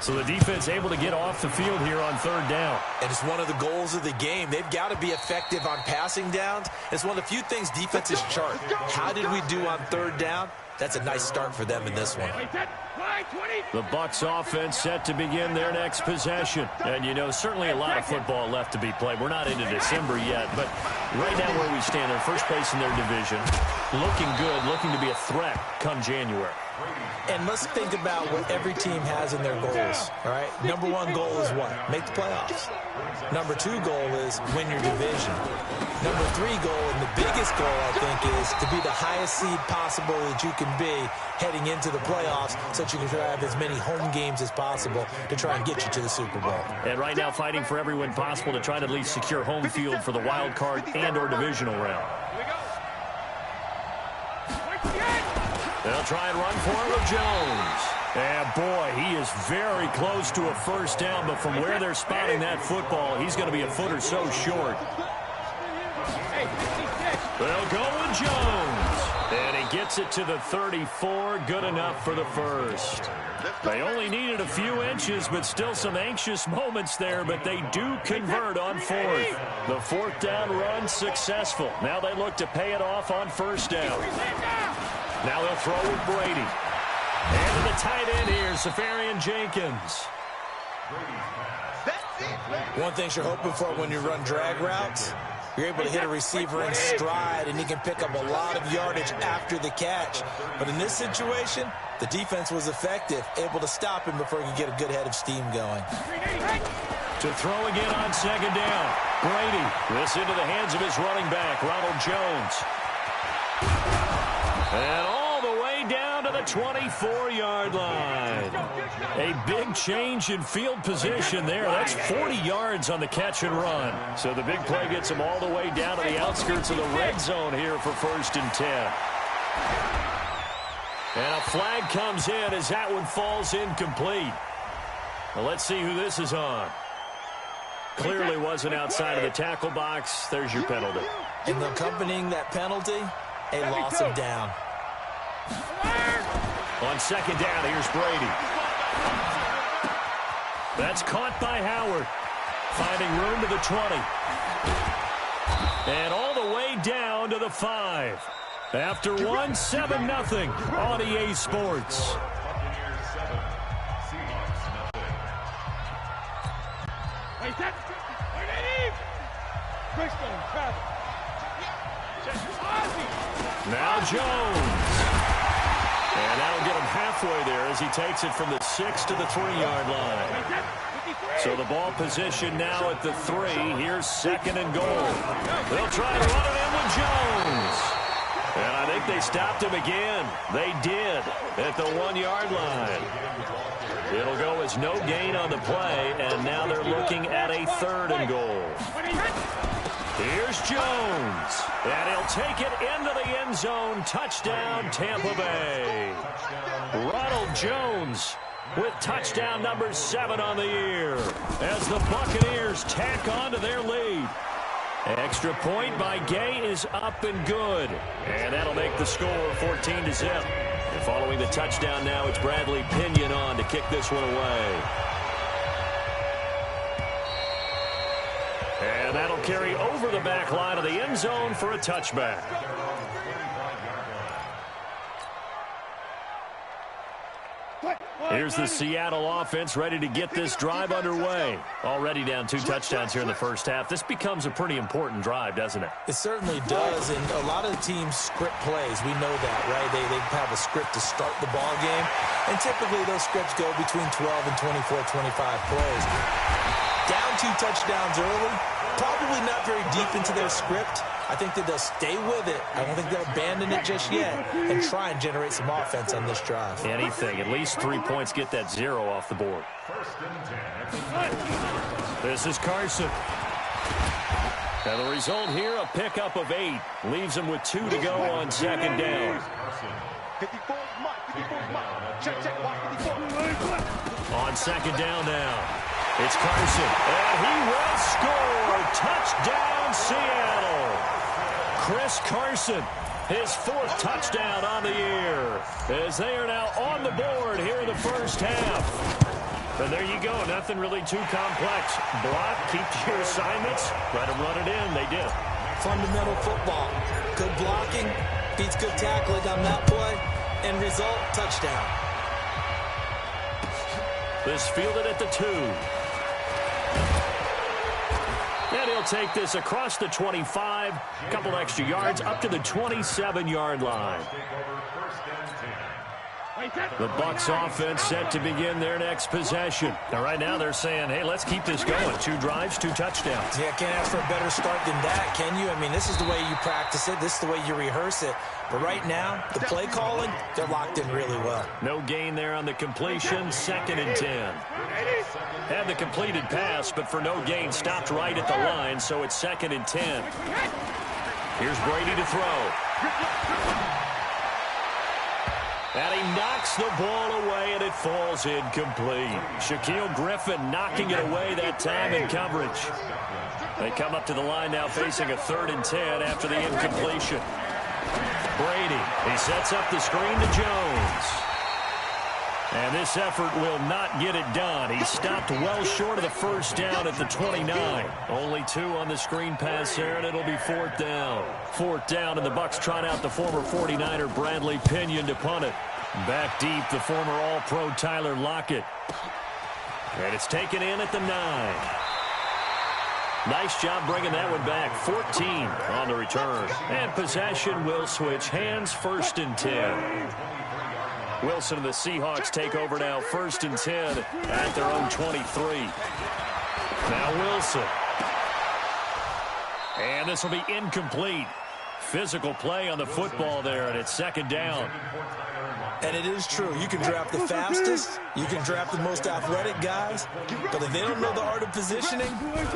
So the defense able to get off the field here on 3rd down. And it's one of the goals of the game. They've got to be effective on passing downs. It's one of the few things defenses chart. How did we do on 3rd down? That's a nice start for them in this one. The Bucs offense set to begin their next possession. And, you know, certainly a lot of football left to be played. We're not into December yet, but right now where we stand, in 1st place in their division, looking good, looking to be a threat come January. And let's think about what every team has in their goals, all right? Number one goal is what? Make the playoffs. Number two goal is win your division. Number three goal, and the biggest goal, I think, is to be the highest seed possible that you can be heading into the playoffs so that you can have as many home games as possible to try and get you to the Super Bowl. And right now fighting for every win possible to try to at least secure home field for the wild card and or divisional round. They'll try and run for it with Jones. And, boy, he is very close to a first down, but from where they're spotting that football, he's going to be a foot or so short. They'll go with Jones. And he gets it to the 34. Good enough for the first. They only needed a few inches, but still some anxious moments there, but they do convert on fourth. The fourth down run successful. Now they look to pay it off on first down. Now they'll throw with Brady. And to the tight end here, Safarian Jenkins. One thing you're hoping for when you run drag routes, you're able to hit a receiver in stride, and he can pick up a lot of yardage after the catch. But in this situation, the defense was effective, able to stop him before he could get a good head of steam going. To throw again on second down. Brady, this into the hands of his running back, Ronald Jones. And all the way down to the 24-yard line. A big change in field position there. That's 40 yards on the catch and run. So the big play gets him all the way down to the outskirts of the red zone here for 1st and 10. And a flag comes in as that one falls incomplete. Well, let's see who this is on. Clearly wasn't outside of the tackle box. There's your penalty. And accompanying that penalty, a loss of down. On second down, here's Brady. That's caught by Howard. Finding room to the 20. And all the way down to the 5. After one, 7-0 on EA Sports. Now Jones. And that'll get him halfway there as he takes it from the 6 to the 3-yard line. So the ball position now at the 3. Here's 2nd and goal. They'll try to run it in with Jones. And I think they stopped him again. They did at the 1-yard line. It'll go as no gain on the play, and now they're looking at a 3rd and goal. Here's Jones, and he'll take it into the end zone. Touchdown, Tampa Bay. Ronald Jones with touchdown number 7 on the year as the Buccaneers tack on to their lead. Extra point by Gay is up and good, and that'll make the score 14-0. And following the touchdown now, it's Bradley Pinion on to kick this one away. And that'll carry over the back line of the end zone for a touchback. Here's the Seattle offense ready to get this drive underway. Already down 2 touchdowns here in the first half. This becomes a pretty important drive, doesn't it? It certainly does, and a lot of the teams script plays. We know that, right? They have a script to start the ball game, and typically those scripts go between 12 and 24, 25 plays. Down 2 touchdowns early, probably not very deep into their script. I think that they'll stay with it. I don't think they'll abandon it just yet and try and generate some offense on this drive. Anything. At least 3 points. Get that 0 off the board. This is Carson. And the result here, a pickup of 8. Leaves him with 2 to go on second down. On second down now. It's Carson, and he will score. Touchdown, Seattle. Chris Carson, his 4th touchdown on the year, as they are now on the board here in the first half. And there you go, nothing really too complex. Block, keep to your assignments, let them run it in. They did. Fundamental football. Good blocking, beats good tackling on that play, and result, touchdown. This fielded at the 2. And he'll take this across the 25, a couple extra yards, up to the 27-yard line. The Bucs offense set to begin their next possession. Now, right now they're saying, hey, let's keep this going. 2 drives, 2 touchdowns. Yeah, can't ask for a better start than that, can you? I mean, this is the way you practice it. This is the way you rehearse it. But right now, the play calling, they're locked in really well. No gain there on the completion. 2nd and 10. Had the completed pass, but for no gain, stopped right at the line, so it's 2nd and 10. Here's Brady to throw. And he knocks the ball away, and it falls incomplete. Shaquille Griffin knocking it away that time in coverage. They come up to the line now facing a 3rd and 10 after the incompletion. Brady, he sets up the screen to Jones. And this effort will not get it done. He stopped well short of the first down at the 29. Only 2 on the screen pass there, and it'll be 4th down. 4th down, and the Bucs trot out the former 49er Bradley Pinion to punt it. Back deep, the former All-Pro Tyler Lockett. And it's taken in at the 9. Nice job bringing that one back. 14 on the return. And possession will switch hands. 1st and 10. Wilson and the Seahawks take over now. 1st and 10 at their own 23. Now Wilson. And this will be incomplete. Physical play on the football there, and it's 2nd down. And it is true. You can draft the fastest. You can draft the most athletic guys. But if they don't know the art of positioning,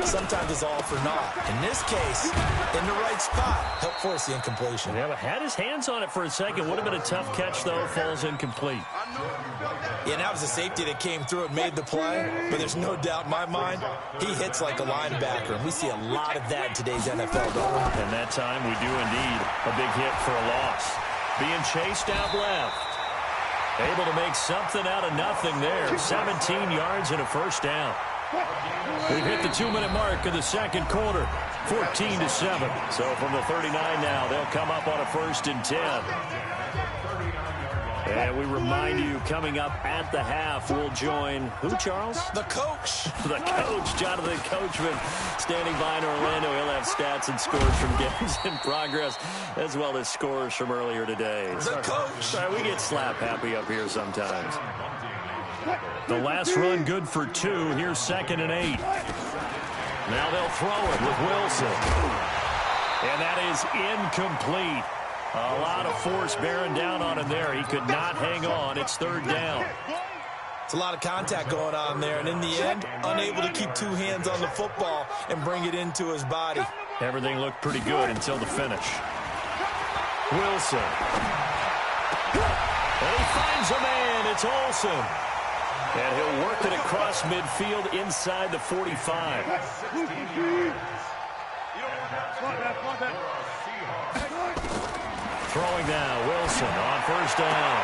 sometimes it's all for naught. In this case, in the right spot, help force the incompletion. Yeah, but had his hands on it for a second. Would have been a tough catch, though. Falls incomplete. Yeah, and that was a safety that came through and made the play. But there's no doubt in my mind, he hits like a linebacker. And we see a lot of that in today's NFL, don't we? And that time we do indeed a big hit for a loss. Being chased out left. Able to make something out of nothing there. 17 yards and a 1st down. We've hit the 2-minute mark of the 2nd quarter. 14-7. So from the 39 now, they'll come up on a 1st and 10. And we remind you, coming up at the half, we'll join who, Charles? The coach. The coach, Jonathan Coachman, standing by in Orlando. He'll have stats and scores from games in progress, as well as scores from earlier today. The coach. Sorry, we get slap happy up here sometimes. The last run good for 2. Here's 2nd and 8. Now they'll throw it with Wilson. And that is incomplete. A lot of force bearing down on him there. He could not hang on. It's 3rd down. It's a lot of contact going on there, and in the end, unable to keep 2 hands on the football and bring it into his body. Everything looked pretty good until the finish. Wilson. And he finds a man. It's Olsen. And he'll work it across midfield inside the 45. Throwing now, Wilson on 1st down.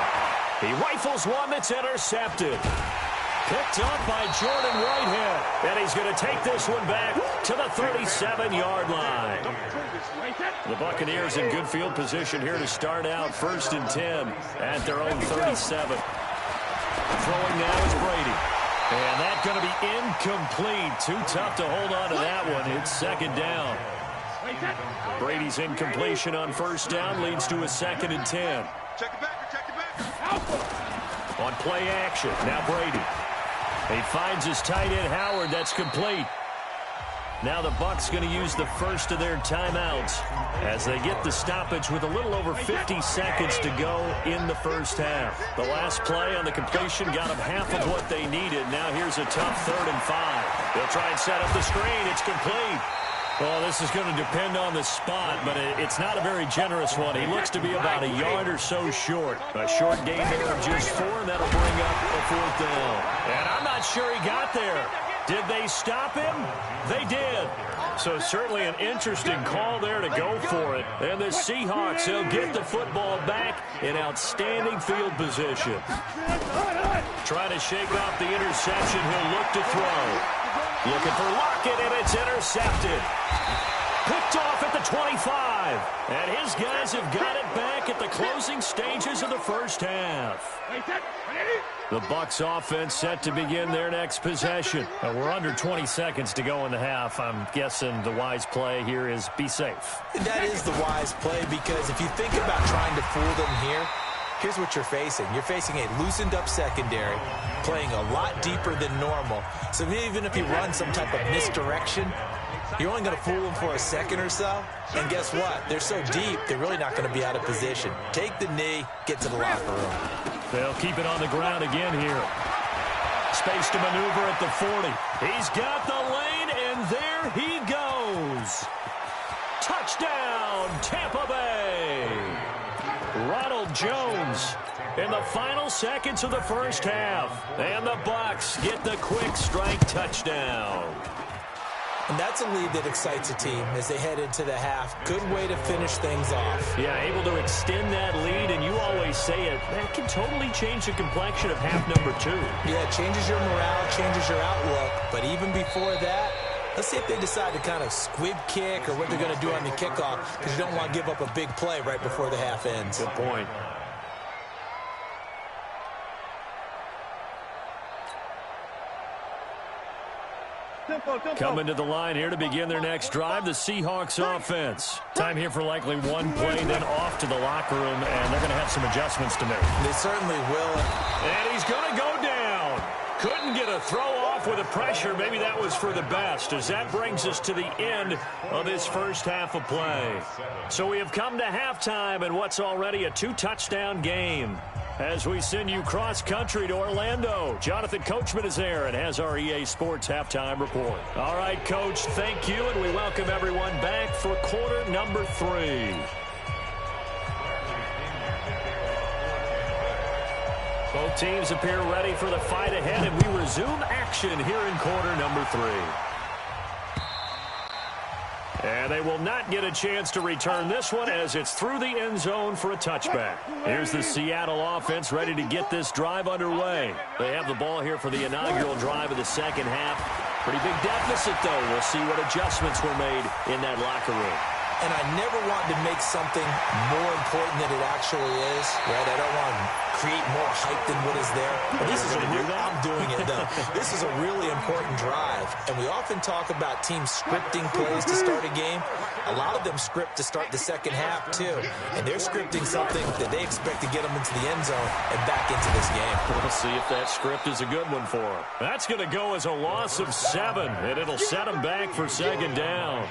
He rifles one that's intercepted. Picked up by Jordan Whitehead. And he's going to take this one back to the 37-yard line. The Buccaneers in good field position here to start out. 1st and 10 at their own 37. Throwing now is Brady. And that's going to be incomplete. Too tough to hold on to that one. It's 2nd down. Brady's incompletion on 1st down leads to a 2nd and 10. On play action, now Brady. He finds his tight end Howard. That's complete. Now the Bucs going to use the first of their timeouts as they get the stoppage with a little over 50 seconds to go in the first half. The last play on the completion got them half of what they needed. Now here's a tough 3rd and 5. They'll try and set up the screen. It's complete. Well, this is going to depend on the spot, but it's not a very generous one. He looks to be about a yard or so short. A short gain there of just 4, and that'll bring up a 4th down. And I'm not sure he got there. Did they stop him? They did. So certainly an interesting call there to go for it. And the Seahawks, they'll get the football back in outstanding field position. Trying to shake off the interception. He'll look to throw. Looking for Lockett, and it's intercepted. Picked off at the 25. And his guys have got it back at the closing stages of the first half. The Bucs offense set to begin their next possession. We're under 20 seconds to go in the half. I'm guessing the wise play here is be safe. That is the wise play, because if you think about trying to fool them here, Here's what you're facing. You're facing a loosened-up secondary, playing a lot deeper than normal. So even if you run some type of misdirection, you're only going to fool them for a second or so. And guess what? They're so deep, they're really not going to be out of position. Take the knee, get to the locker room. They'll keep it on the ground again here. Space to maneuver at the 40. He's got the lane, and there he goes. Touchdown, Tampa Bay. Ronald Jones in the final seconds of the first half. And the Bucs get the quick strike touchdown. And that's a lead that excites a team as they head into the half. Good way to finish things off. Yeah, able to extend that lead, and you always say it, that can totally change the complexion of half number 2. Yeah, it changes your morale, changes your outlook. But even before that, let's see if they decide to kind of squib kick or what they're going to do on the kickoff, because you don't want to give up a big play right before the half ends. Good point. Coming to the line here to begin their next drive, the Seahawks offense. Time here for likely one play, then off to the locker room, and they're going to have some adjustments to make. They certainly will. And he's going to go down. Couldn't get a throw off with the pressure. Maybe that was for the best, as that brings us to the end of this first half of play. So we have come to halftime in what's already a 2-touchdown game. As we send you cross-country to Orlando, Jonathan Coachman is there and has our EA Sports halftime report. All right, Coach, thank you, and we welcome everyone back for quarter number 3. Both teams appear ready for the fight ahead, and we resume action here in quarter number 3. And they will not get a chance to return this one as it's through the end zone for a touchback. Here's the Seattle offense ready to get this drive underway. They have the ball here for the inaugural drive of the second half. Pretty big deficit, though. We'll see what adjustments were made in that locker room. And I never want to make something more important than it actually is, right? I don't want to create more hype than what is there. But this is I'm doing it, though. This is a really important drive. And we often talk about teams scripting plays to start a game. A lot of them script to start the second half, too. And they're scripting something that they expect to get them into the end zone and back into this game. We'll see if that script is a good one for them. That's going to go as a loss of 7, and it'll set them back for second down.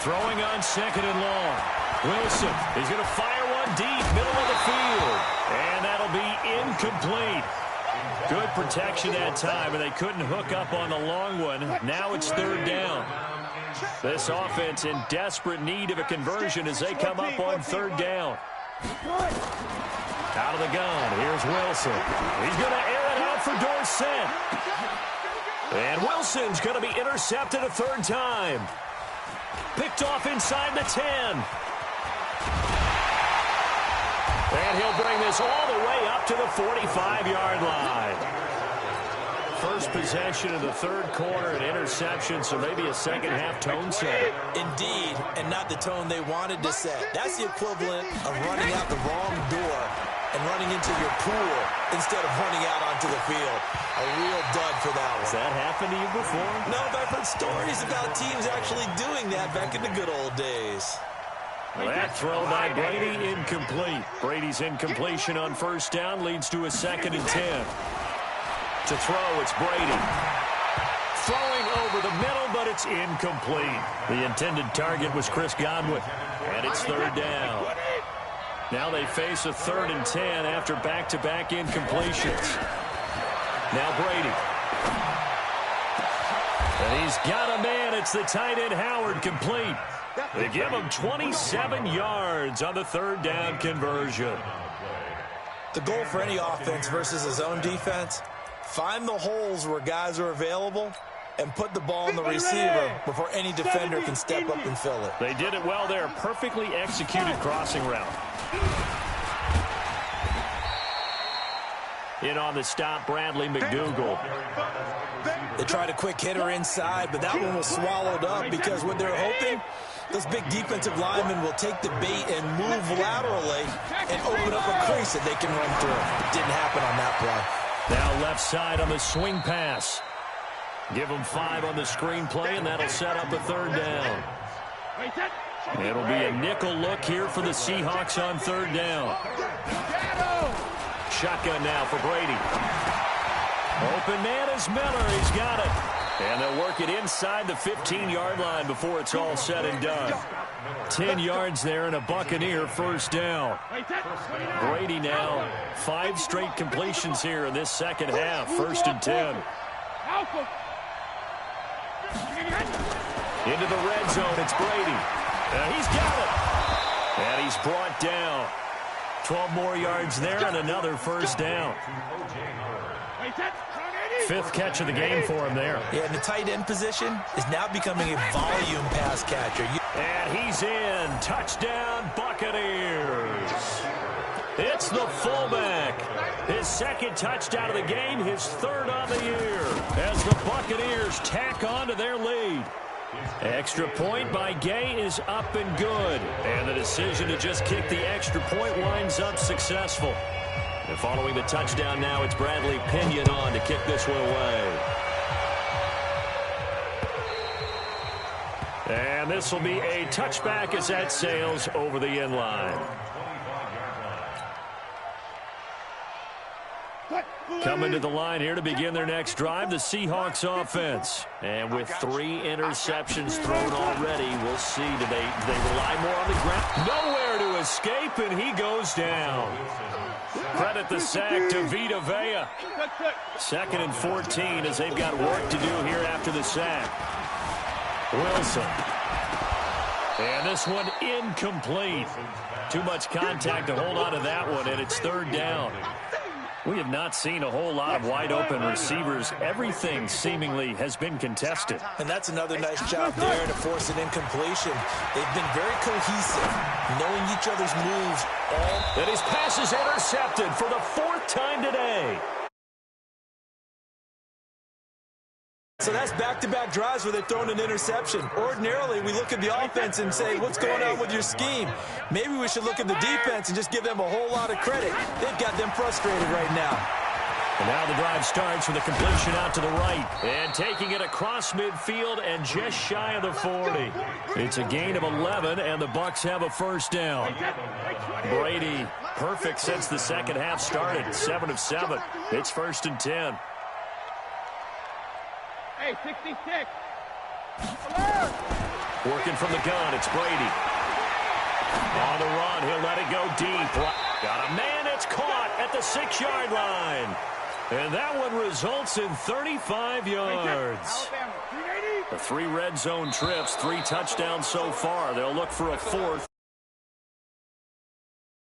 Throwing on second and long. Wilson is going to fire one deep, middle of the field. And that'll be incomplete. Good protection that time, and they couldn't hook up on the long one. Now it's third down. This offense in desperate need of a conversion as they come up on third down. Out of the gun, here's Wilson. He's going to air it out for Dorsett. And Wilson's going to be intercepted a third time. Picked off inside the 10. And he'll bring this all the way up to the 45-yard line. First possession of the third quarter, an interception, so maybe a second-half tone setter. Indeed, and not the tone they wanted to set. That's the equivalent of running out the wrong door and running into your pool instead of running out onto the field. A real dud for that one. Has that happened to you before? No, but I've heard stories about teams actually doing that back in the good old days. That throw by Brady incomplete. Brady's incompletion on first down leads to a 2nd and 10. To throw, it's Brady. Throwing over the middle, but it's incomplete. The intended target was Chris Godwin. And it's third down. Now they face a 3rd and 10 after back-to-back incompletions. Now Brady. And he's got a man. It's the tight end Howard, complete. They give him 27 yards on the third down conversion. The goal for any offense versus his own defense, find the holes where guys are available and put the ball in the receiver before any defender can step up and fill it. They did it well there. Perfectly executed crossing route. In on the stop, Bradley McDougald. They tried a quick hitter inside, but that one was swallowed up because what they're hoping, those big defensive linemen will take the bait and move laterally and open up a crease that they can run through. Didn't happen on that play. Now left side on the swing pass. Give them 5 on the screen play, and that'll set up a third down. It'll be a nickel look here for the Seahawks on third down. Shotgun now for Brady. Open man is Miller. He's got it. And they'll work it inside the 15-yard line before it's all said and done. 10 yards there and a Buccaneer first down. Brady now 5 straight completions here in this second half. First and 10. Into the red zone. It's Brady. He's got it. And he's brought down. 12 more yards there and another first down. 5th catch of the game for him there. Yeah, and the tight end position is now becoming a volume pass catcher. And he's in. Touchdown, Buccaneers. It's the fullback. His 2nd touchdown of the game, his 3rd on the year, as the Buccaneers tack on to their lead. Extra point by Gay is up and good. And the decision to just kick the extra point winds up successful. And following the touchdown now, it's Bradley Pinion on to kick this one away. And this will be a touchback as that sails over the end line. Coming to the line here to begin their next drive, the Seahawks offense. And with 3 interceptions thrown already, we'll see. Do they rely more on the ground? Nowhere to escape, and he goes down. Credit the sack to Vita Vea. 2nd and 14 as they've got work to do here after the sack. Wilson. And this one incomplete. Too much contact to hold on to that one, and it's 3rd down. We have not seen a whole lot of wide-open receivers. Everything seemingly has been contested. And that's another nice job there to force an incompletion. They've been very cohesive, knowing each other's moves. And his pass is intercepted for the 4th time today. So that's back-to-back drives where they've thrown an interception. Ordinarily, we look at the offense and say, what's going on with your scheme? Maybe we should look at the defense and just give them a whole lot of credit. They've got them frustrated right now. And now the drive starts with a completion out to the right. And taking it across midfield and just shy of the 40. It's a gain of 11, and the Bucs have a first down. Brady, perfect since the second half started. 7 of 7. It's 1st and 10. Hey, 66. Working from the gun, it's Brady. On the run, he'll let it go deep. Got a man, it's caught at the 6-yard line. And that one results in 35 yards. The 3 red zone trips, 3 touchdowns so far. They'll look for a 4th.